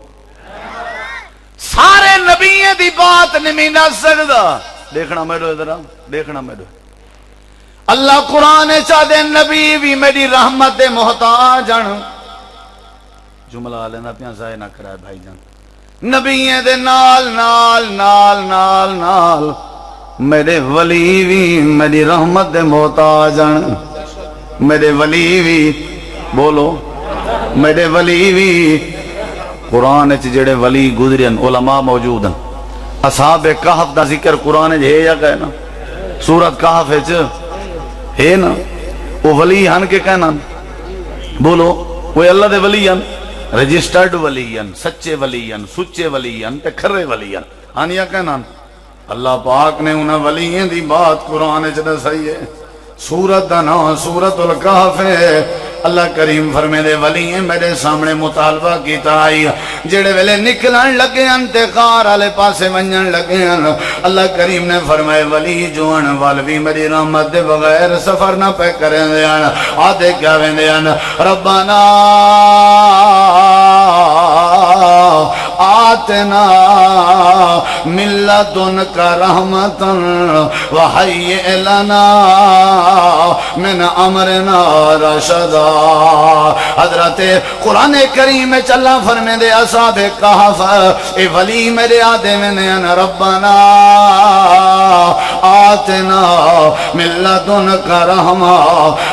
سارے نبیوں دی بات نہیں نہ سکدا۔ دیکھنا میرے ادھر، دیکھنا میرے اللہ قرآن چاہ دے نبی بھی میری رحمت دے محتاج ہیں۔ جملہ لینا پیاں ضائع نہ کرائے بھائی جان، نبییں دے نال نال نال نال نال میرے ولی بھی میری رحمت دے محتاج ہیں۔ میرے ولی بھی بولو، میرے ولی بھی قرآن چ جڑے ولی گزرین علماء موجود ہیں۔ اصحاب کہف دا ذکر قرآن ہے یا کہ نا، سورت کہف ہے نا، وہ ولی ہن کے کہنا بولو، وہ اللہ دے ولی ہیں، رجسٹرڈ ولی ہیں، سچے ولی ہیں، سچے ولی ہیں تے کھرے ولی ہیں۔ ہن یا کہنا اللہ پاک نے انہاں ولیوں دی بات قرآن چ دسائی ہے۔ سورت دا نام سورت الکہف ہے۔ اللہ کریم فرمے دے ولی میرے سامنے مطالبہ کیتا آئی، جڑے ویلے نکلن لگے انتقار والے پاسے ونجن لگے ہیں، اللہ کریم نے فرمائے ولی جوان والوی میری رحمت دے بغیر سفر نہ پہ کریں دے ہیں۔ آدھے کیا ویندے ہیں، ربنا آتنا من لدنک رحمتا وحیئ لنا من امرنا رشدا۔ حضرت قرآن کریم میں چلا فرمے دے اصحاب کہف اے ولی میرے آدھے میں نے ربنا آتنا من لدنک رحمہ،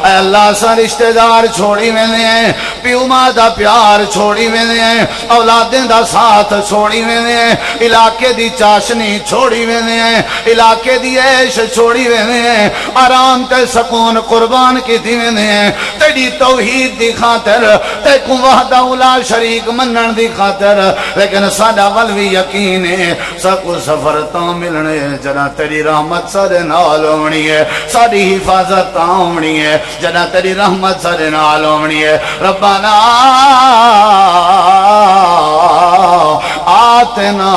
اے اللہ سا رشتہ دار چھوڑی میں نے، پیو ماں دا پیار چھوڑی میں نے، اولادیں دا ساتھ چھوڑی میں نے، علاقے دی چاشنی چھوڑی میں نے، علاقے دی عیش چھوڑی میں نے، آرام تے سکون قربان کی دی میں نے، تیری توحید دی خاطر، تے کو وحدہ لا شریک منن دی خاطر، لیکن ساڈا ولوی یقین ہے سکو سفر تا ملنے جنا تیری رحمت رحمت سارے نال ہونی ہے، ساری حفاظت ہونی ہے جنا تیری رحمت سارے نال ہونی ہے۔ ربنا آتنا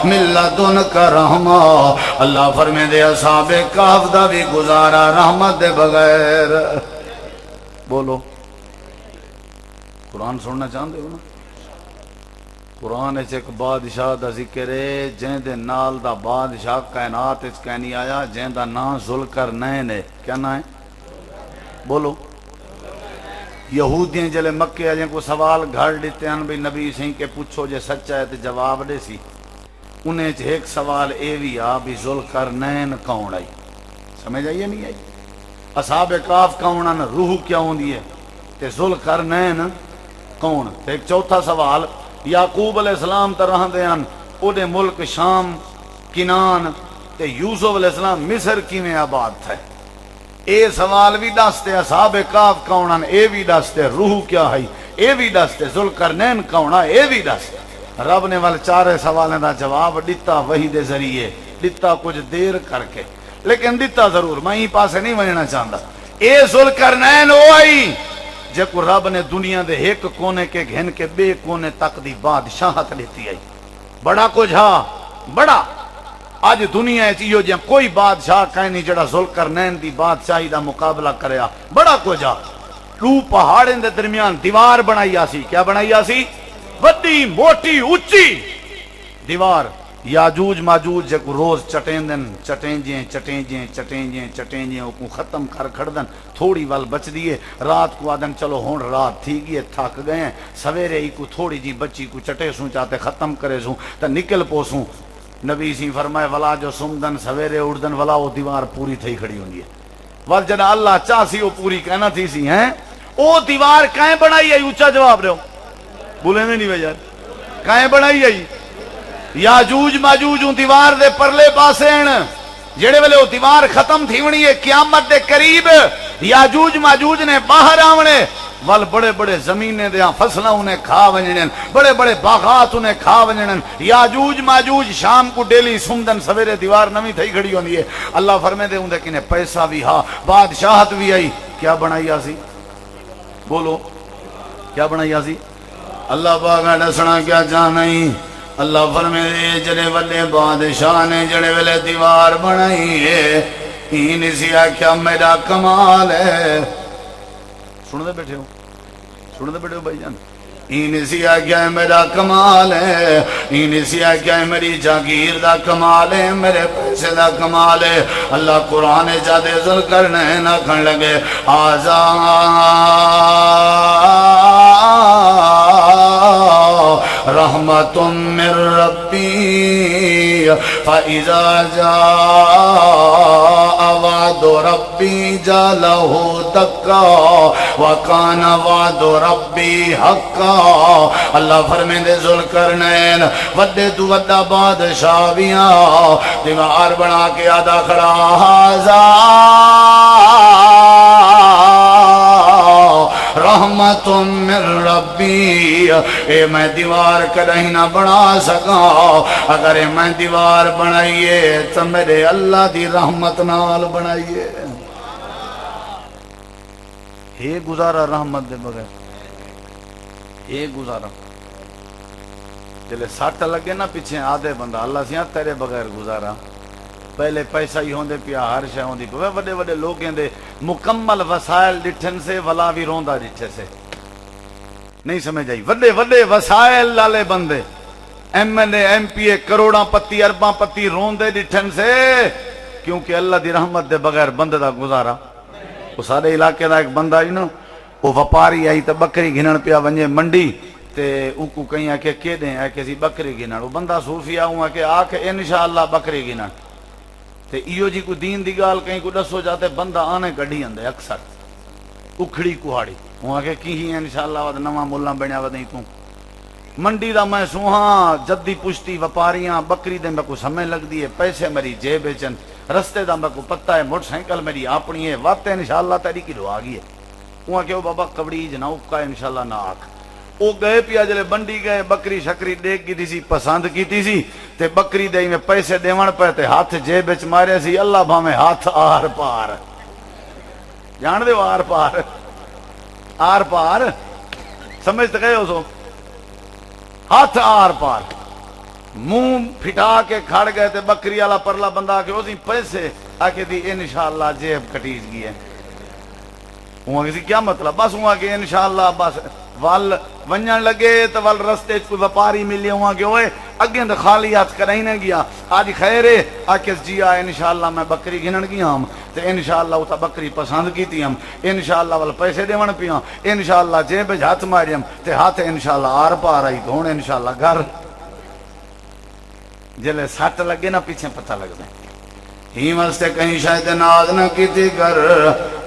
من لدنک رحمہ، اللہ فرمے دے اصحاب کہف دا بھی گزارا رحمت دے بغیر۔ بولو قرآن سننا چاہتے ہو نا؟ قرآن ایک بادشاہ دا ذکر ہے جن دے نال دا بادشاہ کائنات اس کہنی آیا جن دا نام ذوالقرنین ہے۔ کیا نام ہے؟ بولو۔ یہودیاں جلے مکے آجیں کو سوال گھر دیتے ہیں بھی نبی سہیں کے پوچھو جے سچا ہے تو جواب دے سی، انہیں ایک سوال اے بھی آ بھی ذوالقرنین کون آئی؟ سمجھ آئیے نہیں آئی؟ اصحاب کاف کون آن؟ روح کیا ہوں دی ہے تے ذوالقرنین کون؟ ایک چوتھا سوال یعقوب علیہ السلام ترہ دیان او دے ملک شام کنان تے یوسف علیہ السلام مصر کی میں آباد تھے، اے سوال بھی دستے اصحاب کاف کونن، اے بھی دستے روح کیا ہے، اے بھی دستے ذوالقرنین کون ہے، اے بھی دستے۔ رب نے وال چارے سوالیں دا جواب دیتا وحی دے ذریعے، دیتا کچھ دیر کر کے لیکن دیتا ضرور، میں ہی پاسے نہیں ونجنا چاہتا۔ اے ذوالقرنین او آئی جے کو رب نے دنیا دے ایک کونے کے گھن کے بے کونے تک دی بادشاہت لیتی آئی، بڑا کچھ ہاں بڑا۔ آج دنیا چیو جہاں کوئی بادشاہ کہیں نہیں جڑا ذوالقرنین دی بادشاہی دا مقابلہ کریا، بڑا کچھ آ۔ دو پہاڑیں دے درمیان دیوار بنائی آسی، کیا بنائی آسی؟ وڈی موٹی اچھی دیوار۔ یاجوج ماجوج جے کو روز چٹیں دن چٹیں جیں کو ختم کر کھڑ دن، تھوڑی وال بچ دیئے، رات کو آدن چلو ہون رات تھی گئے تھک گئے ہیں، سویرے ہی کو تھوڑی جی بچی کو چٹے سوں چاہتے ختم کرے سوں تا نکل پوسوں۔ نبی سی فرمائے ولا جو سمدن سویرے اڑدن ولا وہ دیوار پوری تھی کھڑی ہوں گی، وال جنا اللہ چاہ سی وہ پوری کہنا تھی سی ہیں۔ او دیوار کہیں بنائی ہے؟ اونچا جواب رہو، بولے نہیں بھائی یار، کہیں بنائی ہے؟ یاجوج ماجوج اون دیوار دے پرلے پاسے ہیں، جڑے ویلے وہ دیوار ختم تھی ونی ہے قیامت دے قریب یاجوج ماجوج نے باہر آونے وال بڑے بڑے زمینے دے فصلہ انہیں کھا ونجنن، بڑے بڑے باغات انہیں کھا ونجنن۔ یاجوج ماجوج شام کو ڈیلی سمدن سویرے دیوار نمی تھی کھڑی ہوندی ہے۔ اللہ فرمے دے اندے کنے پیسہ بھی ہا، بادشاہت بھی آئی، کیا بنائی آسی؟ بولو کیا بنائی آسی؟ اللہ باغا ڈسنا کیا چاہنائی؟ اللہ فرمے دے جڑے والے بادشاہ نے جڑے والے دیوار بنائی ہے، این اسی آکھیا میرا کمال ہے۔ سنتے بیٹھے ہو بھائی جان؟ این اسی آکھیا میرا کمال ہے، این اسی آکھیا میری جاگیر دا کمال ہے، میرے پیسے دا کمال ہے۔ اللہ قرآن جادے ذوالقرنین آکھن لگے رحمت من ربی فاذا جاء وعد ربی جعلہ دکا وکان وعد ربی حقا۔ اللہ فرمیندے ذوالقرنین وڈے تو وڈا بادشاہ بیاں دیوار بنا کے آدھا کھڑا رحمت من ربی، اے میں دیوار کدیں نہ بنا سکا، اگر میں دیوار بنائیے تو میرے اللہ دی رحمت نال بنائیے۔ یہ گزارا رحمت دے بغیر، یہ گزارا جلے ساٹھ لگے نا پیچھے آدھے بندہ اللہ سیاں تیرے بغیر گزارا۔ پہلے پیسہ ہی ہوندے پیا ہر شے ہوندی پیا، وڈے وڈے لوگ دے مکمل وسائل ڈٹھن سے ولا بھی روندا ڈٹھے سے نہیں سمجھ آئی۔ وڈے وڈے وسائل لالے بندے M L A M P A کروڑاں پتی ارباں پتی روندے ڈٹھن سے، کیونکہ اللہ دی رحمت دے بغیر بندے دا گزارا۔ وہ سارے علاقے دا ایک بندہ ہی نا، وہ وپاری آئی تے بکری گھنن پیا ونجے منڈی تے اوکو کہیں آکے کے دیں آکے سی بکری گھنن، وہ بندہ صوفیہ ہوں آکے آکے انشاءاللہ بکری گھنن تے ایو جی کو دین دی گال کہیں کو دسو جاتے بندہ آنے گڑھی اندے اکثر اکھڑی کوہاڑی وہاں کے کی ہی انشاءاللہ ود نواں مولا بنیا ودیں تو منڈی دا میں سوہاں جدی پشتی وپاریاں بکری دے میں کو سمے لگ دیئے، پیسے میری جیب چن، رستے دا میں کو پتہ ہے، موٹر سائیکل میری اپنی ہے، وقت انشاءاللہ تیری کی دعا گئی ہے۔ وہاں کہ وہ بابا کبڑی جناؤ کا انشاءاللہ نہ آکھ، وہ گئے پیا جلے بنڈی گئے بکری شکری دیکھ کی سی پسند کی سی تے بکری دے میں پیسے دیون پے تے ہاتھ جیب وچ مارے سی اللہ بھاویں ہاتھ آر پار جان دے آر پار آر پار سمجھ تے گئے ہو سو ہاتھ آر پار منہ پھٹا کے کھڑ گئے تے بکری والا پرلا بندہ آ کے اسی پیسے آ کے دی انشاءاللہ جیب کٹیج گئی ہے وہاں کسی کیا مطلب بس وہاں کہ انشاءاللہ بس وال ونجن لگے تو وال رستے کوئی وپاری ملے وہاں کہ ہوئے اگیں تو خالی ہاتھ کرائی نہ گیا آج خیر ہے آکس جی آئے انشاءاللہ میں بکری گھنن گیا ہم تو انشاءاللہ وہ تا بکری پسند کی تھی ہم انشاءاللہ وال پیسے دیون پیاں انشاءاللہ جیب ہاتھ ماری ہم تے ہاتھ انشاءاللہ آر پار آئی تو ہوں انشاءاللہ گھر جلے سٹ لگے نا پیچھے پتہ لگ دیں ہی واسطے کہیں شاید ناز نہ کیتی کر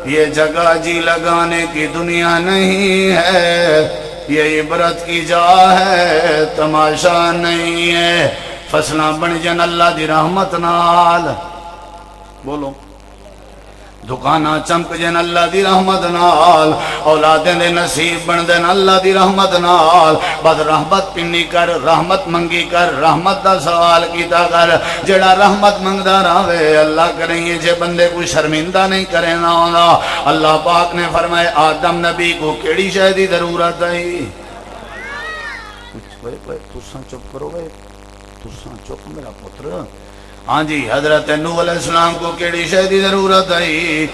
یہ جگہ جی لگانے کی دنیا نہیں ہے یہ عبرت کی جا ہے تماشا نہیں ہے فصلہ بن جن اللہ دی رحمت نال بولو دکانہ چمک جن اللہ دی رحمت نال اولادیں دے نصیب بن دن اللہ دی رحمت نال بس رحمت پنی کر رحمت منگی کر رحمت دا سوال کیتا کر جڑا رحمت منگدا رہے اللہ کریں جے بندے کو شرمندہ نہیں کرے نہ ہونا اللہ پاک نے فرمائے آدم نبی کو کیڑی شے دی ضرورت ہے تساں چپ کرو گے تساں چپ میرا پتر ہاں جی حضرت نوح علیہ السلام کو کیڑی شے دی ضرورت ہے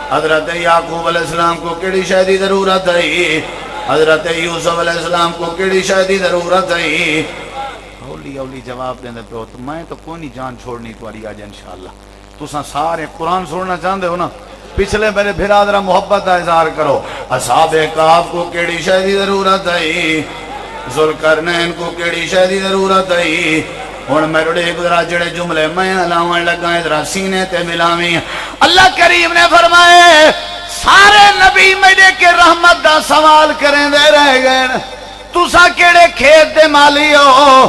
حضرت یعقوب علیہ السلام کو کیڑی شے دی ضرورت ہے حضرت یوسف علیہ السلام کو کیڑی شے دی ضرورت ہے اولی اولی جواب دیندے پہ تو میں تو کوئی نہیں جان چھوڑنی تمہاری آج انشاءاللہ تساں سارے قرآن سننا چاہتے ہو نا پچھلے میرے بھرادرہ محبت کا اظہار کرو اصحاب کہف کو کیڑی شے دی ضرورت ہے ذوالقرنین کو کیڑی شے دی ضرورت ہے ہن میرے ایک ذرا جڑے جملے میں لاون لگا ذرا سینے تے ملاویں اللہ کریم نے فرمائے سارے نبی میرے کے رحمت دا سوال کریں دے رہ گئے تسا کیڑے کھیت دے مالی ہو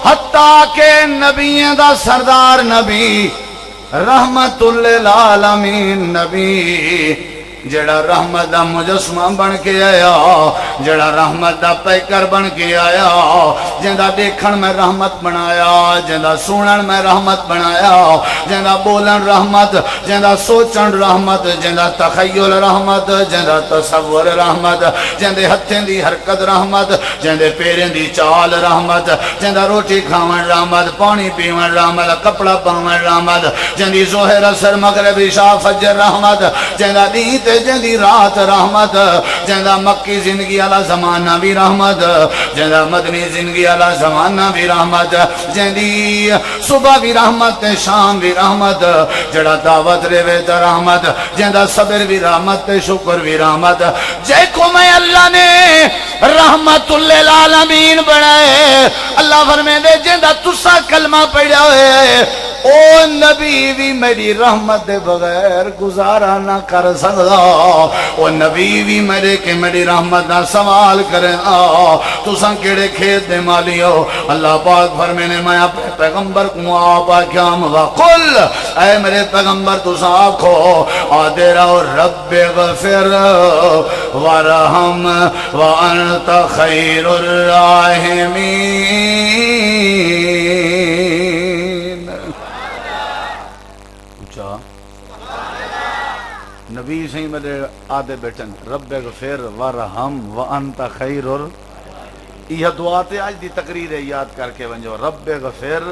حتیٰ کہ نبیوں دا سردار نبی رحمت للعالمین نبی جڑا رحمت دا مجسمہ بن کے آیا جڑا رحمت دا پیکر بن کے آیا جندہ دیکھن میں رحمت بنایا جندہ سونن میں رحمت بنایا جندہ بولن رحمت جندہ سوچن رحمت جندہ تخیل رحمت جندہ تصور رحمت جندے ہتھیں دی حرکت رحمت جندے پیریں دی چال رحمت جندہ روٹی کھاون رحمت پانی پیون رحمت کپڑا پاون رحمت جندی ظہر اثر مغرب عشاء فجر رحمت جندہ دیت جندی رات رحمت جندہ مکی زندگی علی زمانہ بھی رحمت جندہ مدنی زندگی علی زمانہ بھی رحمت جندی صبح بھی رحمت شام بھی رحمت جڑا دعوت رویت رحمت جندہ صبر بھی رحمت شکر بھی رحمت جے کو میں اللہ نے رحمت للعالمین بنائے اللہ فرمائے دے جندہ تسا کلمہ پڑھا ہوئے او نبی بھی میری رحمت دے بغیر گزارا نہ کر سکتا او نبی بھی میرے کے میری رحمت نہ سوال کرے تساں کیڑے کھیت دے مالی ہو اللہ پاک فرمینے میں اپنے پیغمبر کو آپ آکھیام وقل اے میرے پیغمبر تساں آکھو آدھے رہو رب غفر ورحم وانت خیر الراحمین نبی سے میرے آدھے بیٹن رب غفر ورحم وانت خیر یہ دعا تے آج دی تقریر ہے یاد کر کے ونجو رب غفر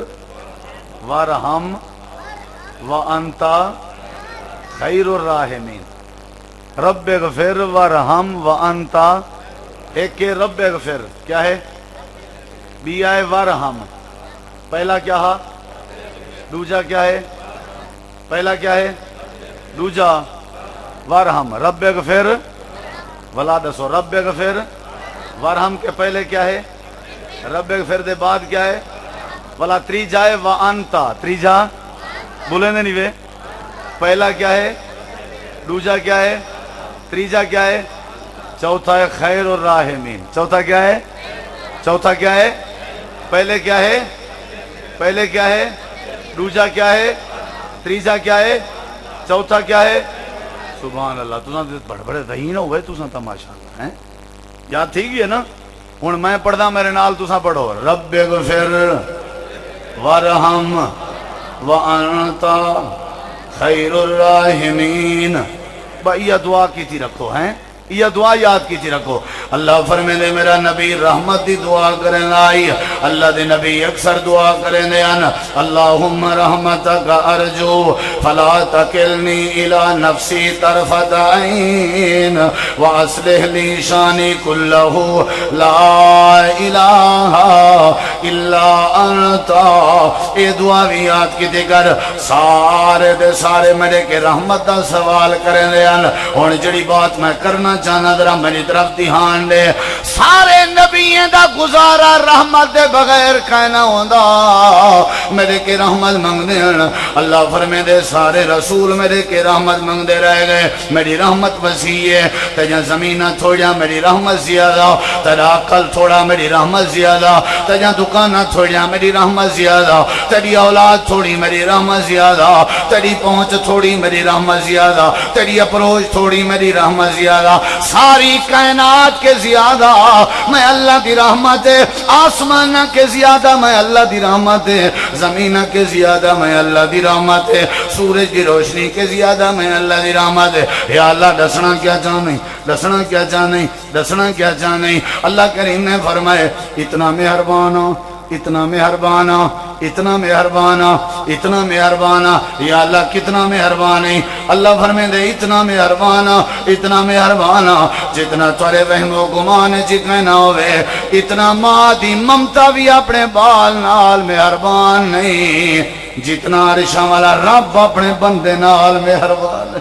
ورحم وانت خیر الراحمین رب غفر ورحم وانت ایک کہ رب غفر کیا ہے بی آئے ورحم پہلا کیا ہے دوجا کیا ہے پہلا کیا ہے دوجا ورحم رب غفر ولا دسو رب غفر ورحم کے پہلے کیا ہے رب غفر دے بعد کیا ہے ولا تریجا ہے وانتا تریجا بولے نہیں وے پہلا کیا ہے دوجا کیا ہے تریجا کیا ہے چوتھا ہے خیر الراحمین چوتھا کیا ہے چوتھا کیا ہے پہلے کیا ہے پہلے کیا ہے دوجا کیا ہے تریجا کیا ہے چوتھا کیا ہے سبحان اللہ تساں بڑے بڑے ذہین ہو گئے تساں تماشا ہیں یاد تھی گئی ہے نا ہوں میں پڑھدا میرے نال تساں پڑھو رب اغفر ورحم وانت خیر الراحمین. یہ دعا کیتی رکھو ہیں، یہ دعا یاد کیتی رکھو. اللہ فرمے دے میرا نبی رحمت دی دعا کریں آئی. اللہ دے نبی اکثر دعا کریں دے ان اللہم رحمتک ارجو فلا تکلنی الى نفسی طرفت عین واصلح لی شانی کلہو لا الہ الا انتا. اے دعا بھی یاد کیتی کر. سارے دے سارے میرے کے رحمت دا سوال کریں دے ان. اور جڑی بات میں کرنا چاہنا ذرا میری طرف دھیان دے. سارے نبیوں دا گزارا رحمت دے بغیر کہنا ہوندا. میرے کے رحمت منگ دے. اللہ فرمے دے سارے رسول میرے کے رحمت منگ دے رہ گئے. میری رحمت وسیع ہے. تجھا زمینہ تھوڑا میری رحمت زیادہ. تیرا عقل تھوڑا میری رحمت زیادہ. تجھا دکانہ تھوڑا میری رحمت زیادہ. تیری اولاد تھوڑی میری رحمت زیادہ. تیری پہنچ تھوڑی میری رحمت زیادہ. تیری اپروچ تھوڑی میری رحمت زیادہ. ساری کائنات کے زیادہ میں اللہ دی رحمت ہے. آسمان کے زیادہ میں اللہ دی رحمت ہے. زمین کے زیادہ میں اللہ دی رحمت ہے. سورج کی روشنی کے زیادہ میں اللہ دی رحمت ہے. یا اللہ دسنا کیا چاہنے، دسنا کیا چاہنے، دسنا کیا چاہنے. اللہ کریم نے فرمائے اتنا مہربان ہو، اتنا مہربان، اتنا مہربان، اتنا مہربان. یا اللہ کتنا مہربان ہے. اللہ فرمے دے اتنا مہربان، اتنا مہربان جتنا تورے وہم و گمان جتنا نہ ہوئے. اتنا ماں دی ممتا بھی اپنے بال نال مہربان نہیں جتنا عرشاں والا رب اپنے بندے نال مہربان ہے.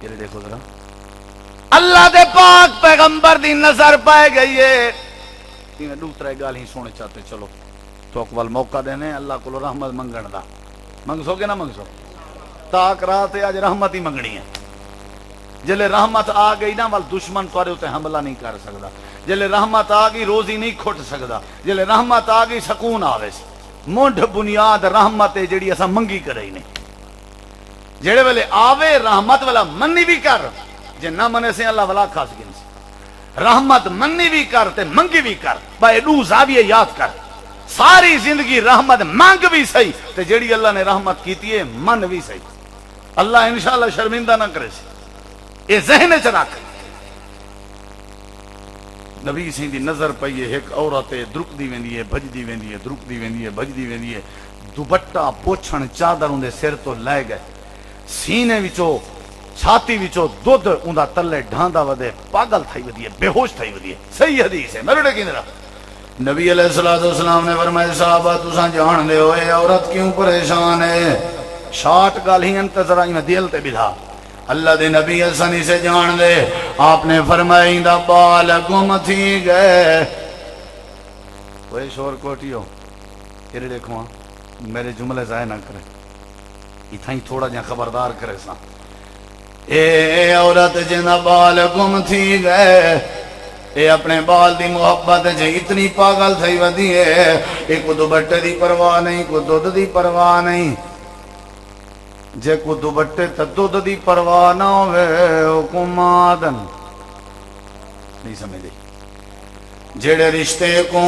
یہ دیکھو ذرا اللہ دے پاک پیغمبر دی نظر پائے گئی ہے. دوسرا گال ہی سونے چاہتے چلو تو اقبال موقع دینے اللہ کو رحمت منگن دا. منگ سو کہ نہ منگ سو؟ تاک رات ہے آج رحمت ہی منگنی ہے. جلے رحمت آ گئی نا وال دشمن توارے ہوتے حملہ نہیں کر سکتا. جلے رحمت آ گئی روزی نہیں کھٹ سکتا. جلے رحمت آ گئی سکون آوے سی. مونڈ بنیاد رحمت ہے جڑی اسا منگی کرے ہی نہیں. جڑے ویلے آوے رحمت والا منی بھی کر جے نہ منے سے اللہ والا خاص گن سے. رحمت منی بھی کر تے منگی بھی کر. بھائی دو زاویے یاد کر. ساری زندگی رحمت مانگ بھی صحیح تے جڑی اللہ نے رحمت کیتی ہے من بھی صحیح. اللہ انشاءاللہ شرمندہ نہ کرے سی. یہ ذہن چ رکھ. نبی سی دی نظر پئی ہے ایک عورت درکدی ویندی ہے بھجدی ویندی ہے درکدی ویندی ہے بھجدی ویندی ہے. دوپٹہ پوچھن چادر اون دے سر تو لے گئے. سینے وچوں چھاتی وچوں دودھ اوندا تلے ڈھاندا ودے پاگل تھئی ودی ہے بے ہوش تھئی ودی ہے. صحیح حدیث ہے میرے کیندرا. نبی علیہ الصلوۃ والسلام نے فرمایا صحابہ تساں جان دے ہوئے عورت کیوں پریشان ہے. شاٹ گل ہی انتظر میں دل تے بلا. اللہ دے نبی آسانی سے جان دے. آپ نے فرمایا ایندا بال گم تھی گئے. کوئی شور کوٹیو تیرے دیکھو میرے جملے ضائع نہ کرے. اتھائی تھوڑا جہاں خبردار کرے سا. اے عورت جنہ بال گم تھی گئے. اے اپنے بال دی محبت جے اتنی پاگل تھی ودی ہے. ایک دوپٹے دی پرواہ نہیں کو دودھ دی پرواہ نہیں. جے کو دوپٹے تے دودھ دی پرواہ نہ ہوئے حکم آدن نہیں سمجھے. جڑے رشتے کو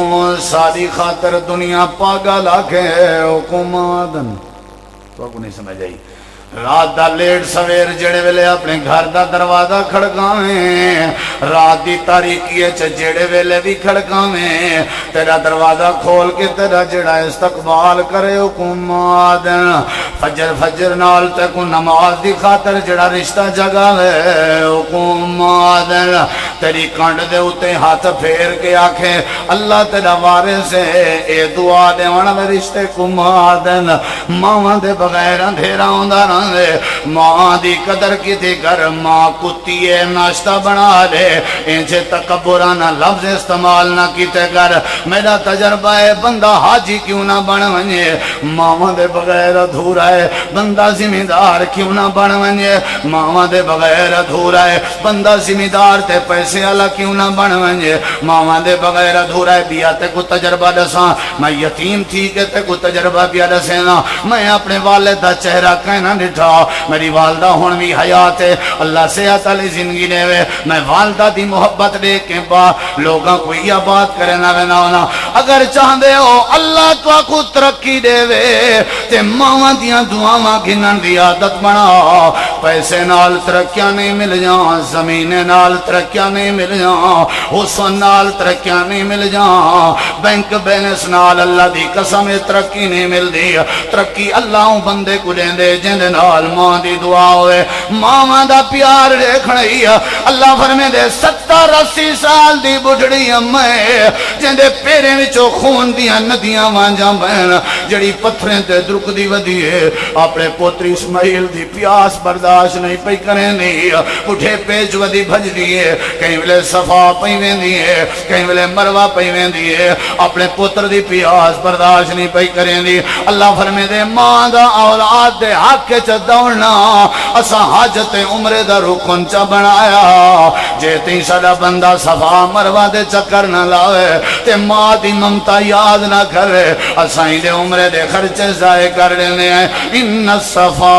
ساری خاطر دنیا پاگل آکھے حکم آدن تو کو نہیں سمجھ آئی. رات دا لیٹ سویر جڑے ویلے اپنے گھر دا دروازہ کھڑکاویں. رات دی تاریکی جڑے ویلے بھی کھڑکاویں. تیرا دروازہ کھول کے تیرا جڑا استقبال کرے حکم آدن. فجر نال تے کو نماز دی خاطر جڑا رشتہ جگاوے حکم آدن. تیری کنڈ دے اتے ہاتھ پھیر کے آکھے اللہ تیرا وارث ہے. اے دعا دیوان میں رشتے کم آدن. ماں دے بغیر اندھیرا ہوندا نہ دے. ماں دی قدر کی تھی کر. ماں کتی ہے ناشتہ بنا دے. انچے تکبرانہ لفظ استعمال نہ کیتے کر. میرا تجربہ ہے بندہ حاجی کیوں نہ بن ونجے. ماں دے بغیر ادھورا ہے بندہ ذمہ دار کیوں نہ بن ونجے. ماں دے بغیر ادھورا ہے بندہ ذمہ دار تے پیسے والا کیوں نہ بن ونجے. ماں دے بغیر ادھورا ہے. بیا تے کو تجربہ دساں. میں یتیم تھی کہ تے کو تجربہ بیا دسے نا. میں اپنے والد دا چہرہ کہنا بیٹھا میری والدہ ہن بھی حیات ہے اللہ صحت والی زندگی دے وے میں والدہ دی محبت دے کے با لوگاں کو یہ بات کرے نہ ہونا اگر چاہندے ہو اللہ تو کو ترقی دے وے تے ماواں دیاں دعاواں گھنن دی عادت بنا پیسے نال ترقیاں نہیں مل جاں زمین نال ترقیاں نہیں مل جاں حسن نال ترقیاں نہیں مل جاں بینک بیلنس نال اللہ دی قسم ترقی نہیں مل دی ترقی اللہ بندے کو دین دے جن دے نال ماں دی دعا ہوئے ماں دا پیار دیکھنئی اللہ فرمے دے 70-80 سال دی بڑھڑی امیں جن دے پیرے وچوں خون دیاں ندیاں وانجاں بہن جڑی پتھریں تے درک دی ودی ہے اپنے پوتری اسماعیل دی پیاس برداشت نہیں پئی کریں نہیں اٹھے پیچ ودی بھج دیئے کہیں ویلے صفا پئی ویندی ہے کہیں ویلے مروہ پئی ویندی ہے اپنے پتر دی پیاس برداشت نہیں پئی کریں دی اللہ فرمے دے ماں دا اولاد دے حق چ دوڑنا اسا حاجت عمرے دا رکن چا بنایا جے تی ساڈا بندہ صفا مروہ دے چکر نہ لاوے تے ماں دی ممتا یاد نہ کرے اساں دے عمرے دے خرچے ضائع کر دینے ہیں ان الصفا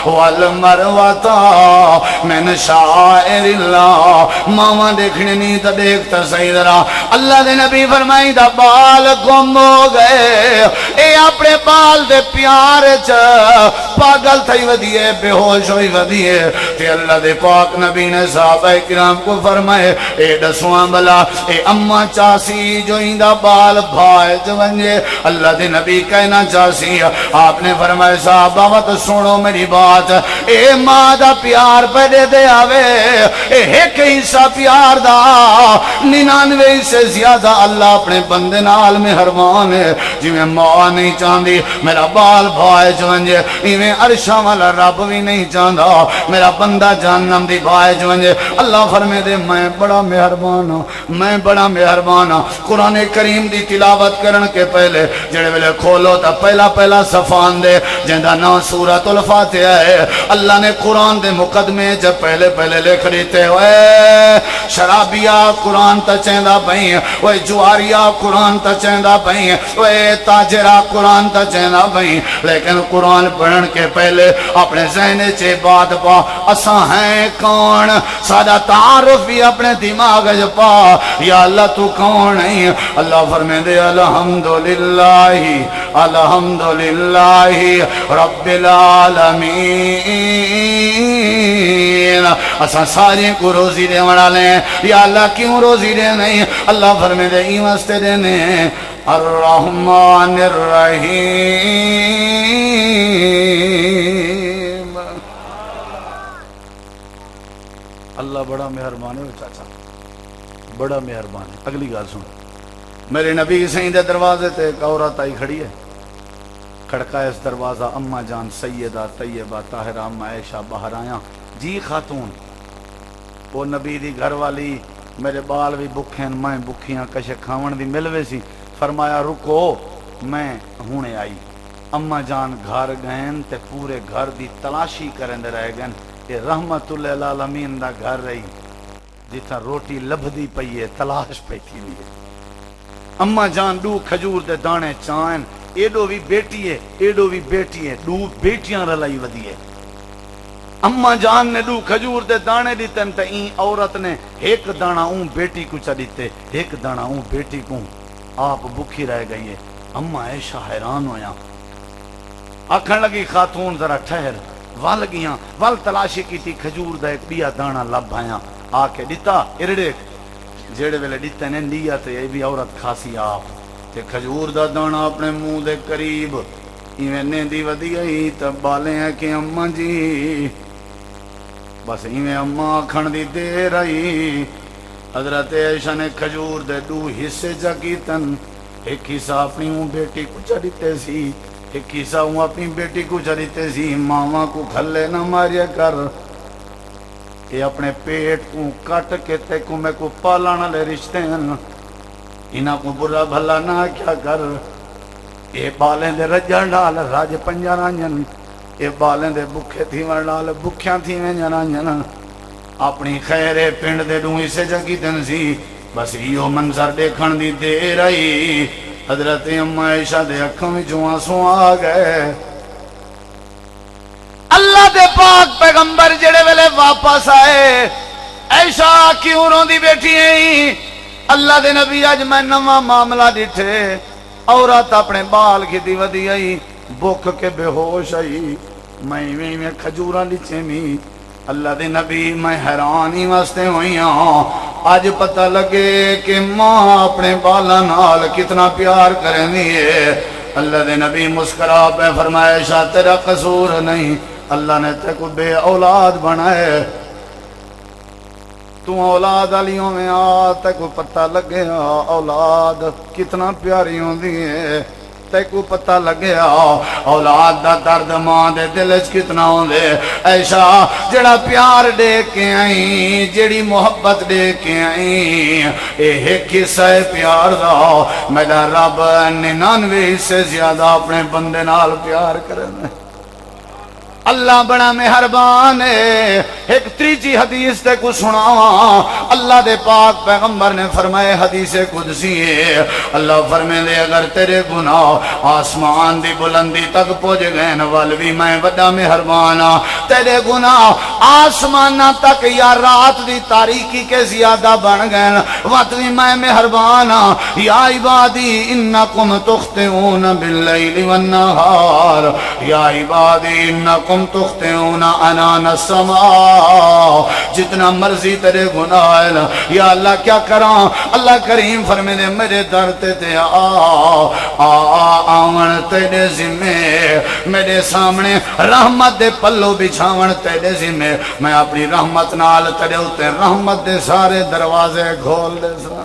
والمروہ من شعائر اللہ ماما دیکھنے نہیں تا دیکھتا صحیح ذرا اللہ دے نبی فرمائی دا بال گم ہو گئے اے اپنے بال دے پیار پاگل تھئی ودیے بے ہوش ہوئی ودیے تے اللہ دے پاک نبی نے صحابہ کرام کو فرمائے اے دسواں بلا اے اماں چاسی جو اندہ بال بھائے جونجے اللہ دے نبی کہنا چاسی آپ نے فرمائے صحابہ وقت سنو میری بات اے ماں دا پیار پہلے دے آوے اے ایک حصہ پیار دا 99 سے زیادہ اللہ اپنے بندے نال میں ہرمان ہے جی میں ماں نہیں چاندی میرا بال بھائے جونجے میں عرشاں والا رب بھی نہیں چاندہ میرا بندہ جہنم دی بھائے جونجے اللہ فرمے دے میں بڑا مہربان ہوں میں بڑا مہربان ہوں قرآن کریم دی تلاوت کرن کے پہلے جڑے ویلے کھولو تا پہلا صفان دے جندہ نا سورۃ الفاتحہ ہے اللہ نے قرآن دے مقدمے جب پہلے لکھ دیتے ہوئے شرابیہ قرآن تا چیندہ بھئی ہوئے جواریا قرآن تا چیندہ بھئی ہوئے تاجرہ قرآن تا چیندہ بھئی لیکن قرآن پڑھن کے پہلے اپنے ذہن چے بات پا اساں ہیں کون سادہ تعارف بھی اپنے دماغ جپا یا اللہ تو کون نہیں اللہ فرمے دے الحمدللہ رب العالمین اساں سارے کو روزی دے وڑا لیں یا اللہ کیوں روزی دے نہیں اللہ فرمے دے ایمستے دینے الرحمن الرحیم اللہ بڑا مہربان ہے چاچا بڑا مہربان ہے اگلی گال سن میرے نبی سہیں دے دروازے تے ایک عورت آئی کھڑی ہے کھڑکا اس دروازہ اماں جان سیدہ طیبہ طاہرہ اماں عائشہ باہر آیا جی خاتون وہ نبی دی گھر والی میرے بال بھی بکھیں میں بکھیاں کشے کھاون دی ملوے سی فرمایا رکو میں ہونے آئی اماں جان گھر گئن تے پورے گھر دی تلاشی کرن رہ گئن یہ رحمت اللہ العالمین دا گھر رہی جتنا روٹی لبھدی پئی ہے تلاش پئی تھی لیے اماں جان دو کھجور دے دانے چائن ایڈو بھی بیٹی ہے ایڈو بھی بیٹی ہے دو بیٹیاں رلائی ودی ہے اماں جان نے دو کھجور دے دانے دیتے تے این عورت نے ایک دانا اون بیٹی کو چا دیتے ایک دانا اون بیٹی کو آپ بکھی رہ گئی ہے اماں عائشہ حیران ہویا آکھن لگی خاتون ذرا ٹھہر وال گیاں وال تلاشی کی تھی کھجور دا ایک بیا دانا لب آیا آ کے دیتا ارڑے جیڑے ویلے دیتے نے لیا تے یہ بھی عورت کھاسی آپ تے کھجور دا دانا اپنے منہ دے قریب ایویں نے دی ودی آئی تب بالے ہیں کہ اماں جی بس ایویں اماں کھن دی دے رہی حضرت عائشہ نے کھجور دے دو حصے جا کیتن ایک حصہ اپنی ہوں بیٹی کو چڑھتے سی ایک حصہ ہوں اپنی بیٹی کو چڑھتے سی ماما کو کھلے نہ ماریا کر یہ اپنے پیٹ کو کٹ کے تے کو میں کو پالانا لے رشتے ہیں انہاں کو برا بھلا نہ کیا کر یہ بالیں دے رجڑ ڈال راج پنجا رانجن یہ بالیں دے بکھے تھی ور ڈال بکھیاں تھی میں جرانجن اپنی خیر پنڈ دے ڈوئی سے جگی دن سی بس یہ منظر دیکھن دی دے رہی حضرت اماں عائشہ دے اکھوں میں جو آنسو آ گئے اللہ دے پاک پیغمبر جڑے ویلے واپس آئے عائشہ کیوں روندی بیٹھی ہے؟ اللہ دے نبی اج میں نواں معاملہ ڈٹھے، عورت اپنے بال کھدی ودی آئی، بک کے بے ہوش آئی، میں کھجوراں لچے می۔ اللہ دے نبی میں حیرانی واسطے ہوئی ہوں، آج پتہ لگے کہ ماں اپنے بالاں نال کتنا پیار کرنی ہے۔ اللہ دے نبی مسکرا پہ فرمایا عائشہ تیرا قصور نہیں، اللہ نے تے کو بے اولاد بنائے، تو اولاد علیوں میں تے کو پتہ لگیا اولاد کتنا پیاری ہوندی ہے، تے کو پتہ لگیا اولاد دا درد ماں دے دل وچ کتنا ہوندے۔ عائشہ جڑا پیار دے کے آئی، جڑی محبت دے کے آئی، اے قصہ پیار دا، میرا رب 99 سے زیادہ اپنے بندے نال پیار کرنا۔ اللہ بڑا مہربان ہے۔ ایک تیجی حدیث تے کو سناواں، اللہ دے پاک پیغمبر نے فرمائے حدیث قدسی ہے، اللہ فرمائے دے اگر تیرے گناہ آسمان دی بلندی تک پہنچ گئے نوال بھی میں بڑا مہربان ہاں، تیرے گناہ آسمان تک یا رات دی تاریکی کے زیادہ بن گئے وقت بھی میں مہربان ہاں۔ یا عبادی انکم تخطئون باللیل والنہار، یا عبادی انکم تخطئون انان السماء، جتنا مرضی تیرے گناہ ہے یا اللہ کیا کراں؟ اللہ کریم فرمے دے میرے در تے آون تیرے ذمے، میرے سامنے رحمت دے پلو بچھاون تیرے ذمے، میں اپنی رحمت نال تیرے اتے رحمت دے سارے دروازے کھول دے سا۔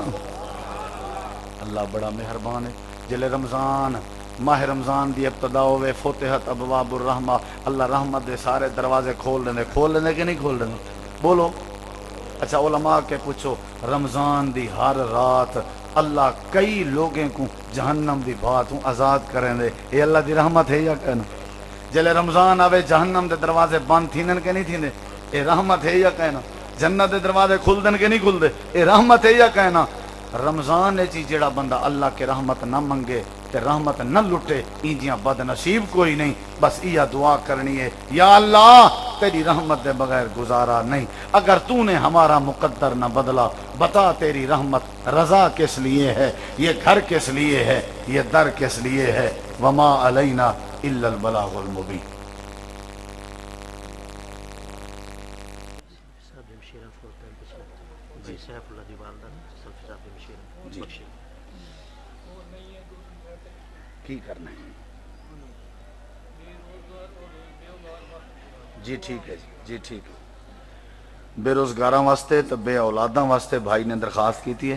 اللہ بڑا مہربان ہے۔ جلے رمضان ماہ رمضان دی ابتدا ہوئے فتحت ابواب الرحمہ، اللہ رحمت دے سارے دروازے کھول دیں کہ نہیں کھول دیں؟ بولو۔ اچھا علماء کے پوچھو، رمضان دی ہر رات اللہ کئی لوگیں کو جہنم دی باتوں آزاد کریں دے، یہ اللہ دی رحمت ہے یا کہنا؟ جلے رمضان آوے جہنم دے دروازے بند تھینن کے نہیں تھیندے، یہ رحمت ہے یا کہنا؟ جنت دے دروازے کھل دن کے نہیں کھل دے، یہ رحمت ہے یا کہنا؟ رمضان چی جڑا بندہ اللہ کے رحمت نہ منگے تے رحمت نہ لٹے، انجیاں بد نصیب کوئی نہیں۔ بس یہ دعا کرنی ہے، یا اللہ تیری رحمت دے بغیر گزارا نہیں، اگر تو نے ہمارا مقدر نہ بدلا بتا تیری رحمت رضا کس لیے ہے، یہ گھر کس لیے ہے، یہ در کس لیے ہے، وما علینا الا البلاغ المبین۔ کی کرنا ہے جی ٹھیک ہے جی ٹھیک ہے۔ بے روزگاراں واسطے تے بے اولاداں واسطے بھائی نے درخواست کی ہے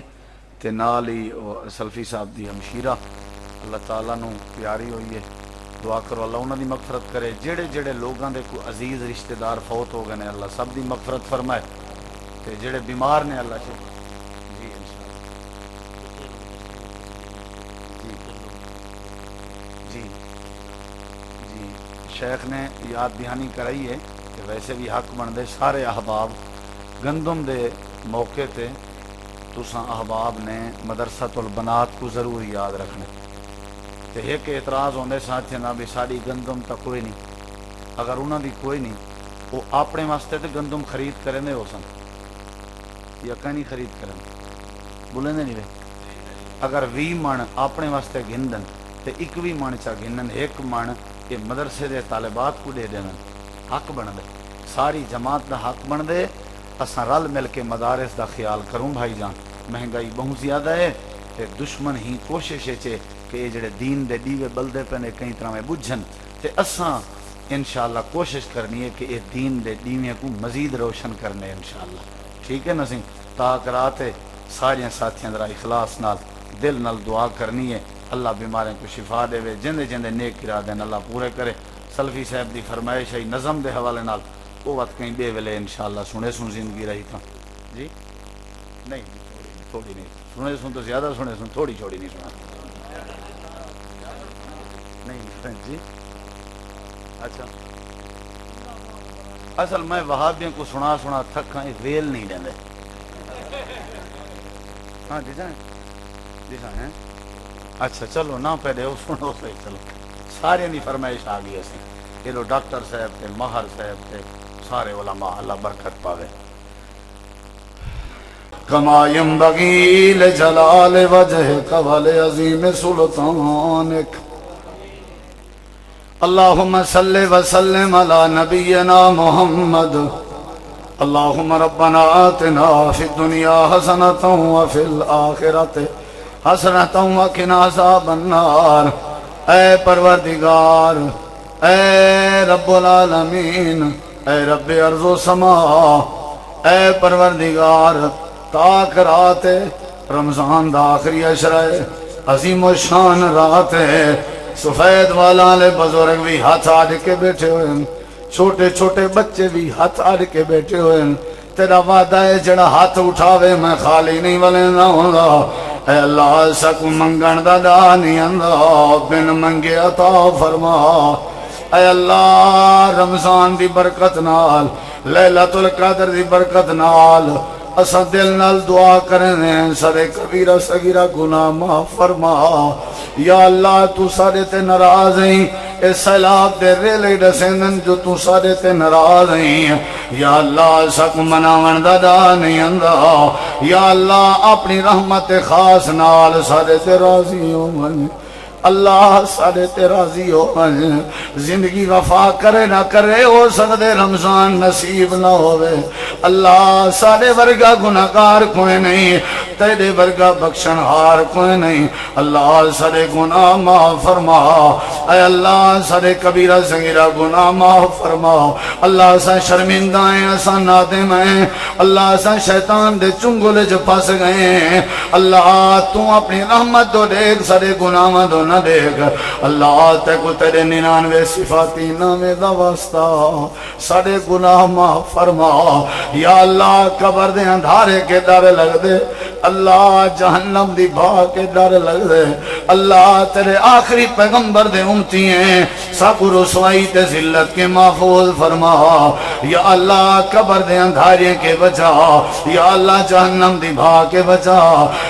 تے نال ہی سلفی صاحب دی ہمشیرہ اللہ تعالیٰ نو پیاری ہوئی ہے، دعا کرو اللہ انہاں دی مغفرت کرے۔ جڑے جڑے لوگاں دے کوئی عزیز رشتہ دار فوت ہو گئے نے اللہ سب دی مغفرت فرمائے، تے جڑے بیمار نے اللہ شفا جی جی جی شیخ نے یاد دہانی کرائی ہے کہ ویسے بھی حق بندے سارے احباب گندم دے موقع تے تساں احباب نے مدرسۃ البنات کو ضرور یاد رکھنا تے ایک اعتراض ہوندے ساتھ نہ بھی ساری گندم تا کوئی نہیں، اگر انہاں دی کوئی نہیں وہ اپنے واسطے تے گندم خرید کریں دے ہو سن یا کہیں خرید کریں بولیں دے نہیں رہے، اگر 20 من اپنے واسطے گھندن تے 21 من چا گھنن، ایک من یہ مدرسے دے طالبات کو دے دینا، حق بن دے، ساری جماعت دا حق بن دے۔ اساں رل مل کے مدارس دا خیال کروں بھائی جان، مہنگائی بہت زیادہ ہے تے دشمن ہی کوشش ہے کہ یہ جڑے دین دے دیوے بلدے پہ نے کئی طرح میں بجھن تے اساں انشاءاللہ کوشش کرنی ہے کہ یہ دین دے دیوے کو مزید روشن کرنے انشاءاللہ، ٹھیک ہے نا سی؟ تاک رات سارے ساتھیاں ذرا اخلاص نال دل نال دعا کرنی ہے، اللہ بیماریں کو شفا دے، جندے جندے نیک ارادے اللہ پورے کرے۔ سلفی صاحب دی فرمائش ہے نظم دے حوالے نال وہ وقت کہیں بے ویلے انشاءاللہ سنے سن زندگی رہی تھا جی نہیں تھوڑی نہیں سنے سن تو زیادہ سنے سن، تھوڑی چھوڑی نہیں سنا نہیں جی۔ اچھا اصل میں وہابیوں کو سنا تھکاں ویل نہیں دیں دے ہاں جی ہیں اچھا چلو نہ پہلے وہ سنو صحیح، چلو سارے دی فرمائش آ گئی اسی یہ لو ڈاکٹر صاحب تے ماہر صاحب تے سارے علماء اللہ برکت پاوے کما ينبغي لجلال وجهك ولعظيم سلطانك اللهم صل وسلم على نبينا محمد اللهم ربنا آتنا في الدنيا حسنة وفي الآخرة حسنة وقنا عذاب النار اے پروردگار اے رب العالمین اے رب ارض و سما اے پروردگار تاک رات رمضان دا آخری عشرہ عظیم و شان رات ہے سفید والا لے بزرگ بھی ہاتھ آڑ کے بیٹھے ہوئے ہیں چھوٹے چھوٹے بچے بھی ہاتھ آڑ کے بیٹھے ہوئے ہیں تیرا وعدہ ہے جڑا ہاتھ اٹھاوے میں خالی نہیں والے نہ ہوگا اے اللہ سکو منگن دا دا نہیں اندہ بن منگے عطا فرما اے اللہ رمضان دی برکت نال لیلۃ القدر دی برکت نال اسا دل نال دعا کرنے سارے کبیرہ صغیرہ گناہ معاف فرما یا اللہ تو سارے تے ناراض ہیں اے سیلاب دے ریلے ڈسیندن جو تو سارے تے ناراض ہیں یا اللہ سک مناون دا دا نہیں اندہ یا اللہ اپنی رحمت خاص نال سارے تے راضی ہو من اللہ سارے تے راضی ہو من زندگی وفا کرے نہ کرے ہو سکتے رمضان نصیب نہ ہوئے اللہ سارے ورگا گناہگار کوئی نہیں تیرے ورگا بخشن ہار کوئی نہیں اللہ سارے گناہ معاف فرما اے اللہ سارے کبیرہ صغیرہ گناہ معاف فرما اللہ سا شرمندہ ہیں اسا نادم ہیں اللہ سا شیطان دے چنگلے جو پاس گئے ہیں اللہ تو اپنی رحمت دو دیکھ سارے گناہ دو نہ دیکھ اللہ تے کو تیرے 99 صفاتی نامے دا واسطہ سارے گناہ معاف فرما یا اللہ قبر دے اندھارے کے ڈر لگ دے اللہ جہنم دی بھا کے ڈر لگ دے اللہ تیرے آخری پیغمبر دے امتی ہیں ساکو رسوائی تے ذلت کے محفوظ فرما یا اللہ قبر دے اندھارے کے بچا یا اللہ جہنم دی بھا کے بچا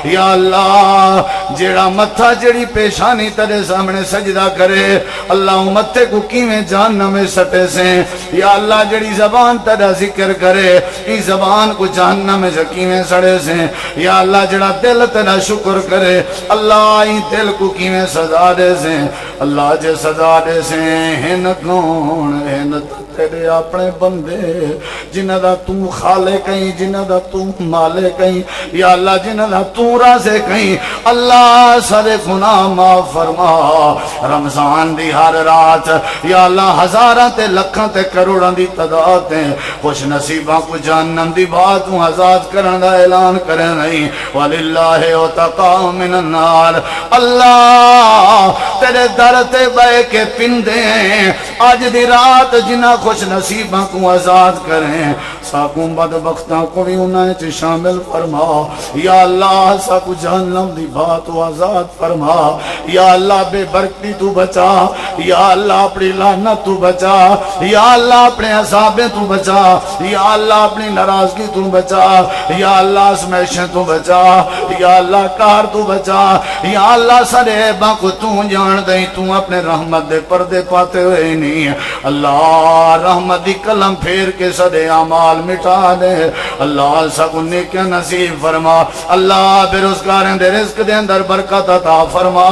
یا اللہ جیڑا متھا جیڑی پیشانی تیرے سامنے سجدہ کرے اللہ متھے کو کیویں جہنم میں سٹے سے یا اللہ جیڑی زبان تیرا ذکر کرے اس زبان کو جہنم میں کیویں سڑے سے یا اللہ جڑا دل تیرا شکر کرے اللہ ہی دل کو کیویں سزا دے سے اللہ جے سزا دے سے ہن کون ہن تیرے اپنے بندے جنہ دا تو خالق کہیں جنہ دا تو مالک کہیں یا اللہ جنہ دا تو رازق کہیں اللہ سارے گناہ معاف فرما رمضان دی ہر رات یا اللہ ہزاراں تے لکھاں تے کروڑاں دی تعداد تے خوش نصیباں کو جہنم دی بات تو آزاد کرن دا اعلان کرے نہیں وللہ اتقا من النار اللہ تیرے در تے بے کے پندے ہیں آج دی رات جنہ خوش نصیباں کو آزاد کریں ساکوں بدبختاں کو بھی انہیں چ شامل فرما یا اللہ ساکو جہنم دی بات و آزاد فرما یا اللہ بے برکتی تو بچا یا اللہ اپنی لعنت تو بچا یا اللہ اپنے عذابیں تو بچا یا اللہ اپنی ناراضگی تو بچا یا اللہ اسمیشیں تو بچا یا اللہ کار تو بچا یا اللہ سارے عیباں کو تو جان دیں تو اپنے رحمت دے پردے پاتے ہوئے نہیں اللہ رحمت دی قلم پھیر کے سارے اعمال مٹا دے اللہ سب نیکیاں نصیب فرما اللہ بے روزگاریں دے رزق دے اندر برکت عطا فرما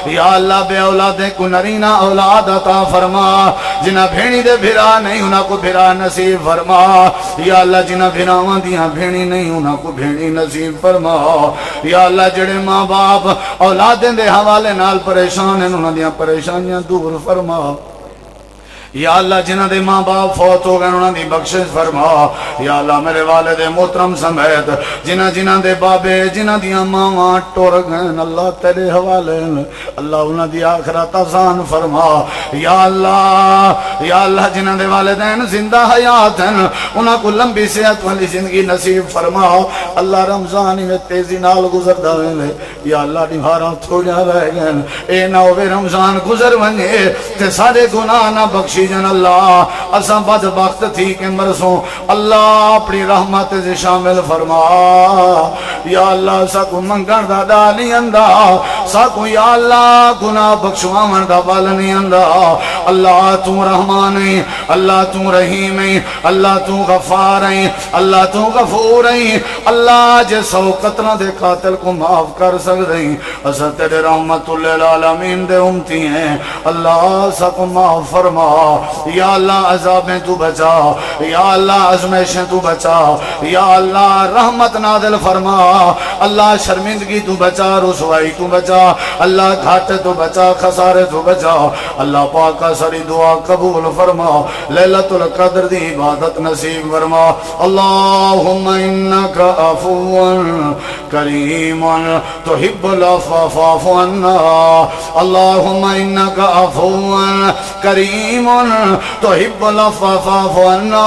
یا اللہ بے اولادیں کو نرینہ اولاد عطا فرما جنہ بھینی دے بھرا نہیں انہاں کو بھرا نصیب فرما یا اللہ جنہ بھراواں دیاں بھینی نہیں انہاں کو بھینی نصیب فرما یا اللہ جڑے ماں باپ اولادیں دے حوالے نال پریشان ہیں انہاں دیاں پریشانیاں دور فرما یا اللہ جنہ دے ماں باپ فوت ہو گئے انہوں دی بخشش فرما یا اللہ میرے والد محترم سمیت جنہ دے بابے جنہ دیاں ماں ٹور گئے اللہ تیرے حوالے اللہ انہوں دی آخرت آسان فرما یا اللہ جنہ دے والدین زندہ حیات ہیں انہوں کو لمبی صحت والی زندگی نصیب فرما اللہ رمضانی میں تیزی نال گزر دے یا اللہ نبھارا تھوڑا رہ گئے اے نہ ہوئے رمضان گزر بنے تے سارے گناہ نہ بخشی جن اللہ اساں بدبخت تھی کہ مرسوں اللہ اپنی رحمت سے شامل فرما یا اللہ سا کو منگن دا ڈالی اندہ ساکو یا اللہ گناہ بخشواون دا ول نہیں آندا اللہ تو رحمان ہے اللہ تو رحیم ہے اللہ تو غفار ہے اللہ تو غفور ہے اللہ جے 100 قتلوں دے قاتل کو معاف کر سکدے اساں تیرے رحمت للعالمین دے امتی ہیں اللہ ساکو معاف فرما یا اللہ عذابیں تو بچا یا اللہ ازمائشیں تو بچا یا اللہ رحمت نازل فرما اللہ شرمندگی تو بچا رسوائی تو بچا اللہ گھاٹے تو بچا خسارے تو بچا اللہ پاک کا ساری دعا قبول فرما لیلۃ القدر دی عبادت نصیب فرما اللہم انکا عفو کریم تحب العفو فاعف عنا اللہم انکا عفو کریم تحب العفو فاعف عنا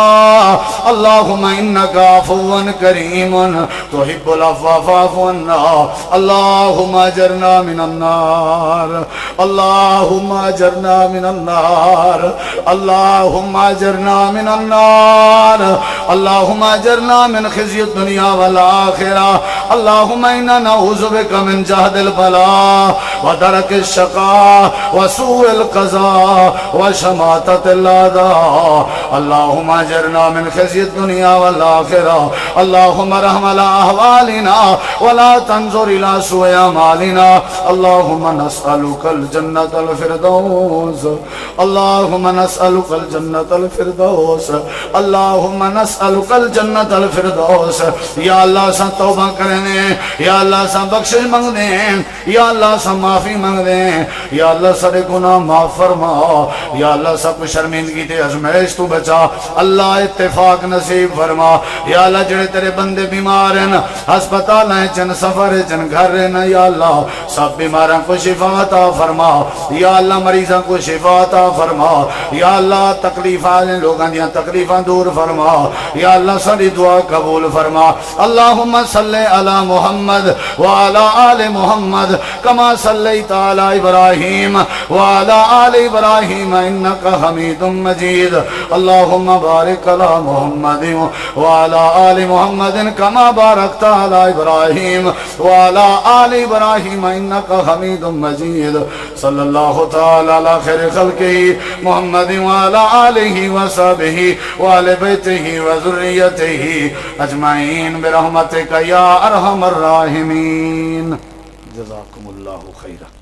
اللہم انکا عفو کریم تحب العفو فاعف عنا اللہم اجرنا من النار اللہم اجرنا من النار اللہم اجرنا من النار اللہم اجرنا من خزي الدنيا والآخرة اللہم انا نعوذ بك من جهد البلاء ودرك الشقاء وسوء القضاء وشماتة الأعداء اللہم اجرنا من خزي الدنيا والآخرة اللہم رحم على أحوالنا ولا تنظر إلى سوء أعمالنا اللہم نسألك الجنة الفردوس اللہم نسألك الجنة الفردوس اللہم نسألك الجنة الفردوس یا اللہ سا توبہ کرنے یا اللہ سا بخشش مانگ دیں یا اللہ سا معافی مانگ دیں یا اللہ سارے گناہ معاف فرما یا اللہ سب شرمندگی تے ازمائش تو بچا اللہ اتفاق نصیب فرما یا اللہ جڑے تیرے بندے بیمار ہیں ہسپتال ہیں چن سفر ہیں چن گھر ہیں یا اللہ سب بیماراں کو شفا عطا فرما یا اللہ مریضاں کو شفا عطا فرما یا اللہ تکلیفاں لوگاں دیاں تکلیفاں دور فرما یا اللہ ساری دعا قبول فرما اللہم صلی علی محمد وعلی آل محمد کما صلیت علی ابراہیم وعلی آل ابراہیم انکا حمید مجید اللہم بارک علی محمد وعلی آل محمد کما بارکت علی ابراہیم وعلی آل ابراہیم انکا حمید مجید صلی اللہ تعالی علی خیر خلقہ محمد وعلی آلہ وصحبہ وآل بیتہ وذریتہ اجمعین برحمتک یا ارحم الراحمین جزاکم اللہ خیرہ.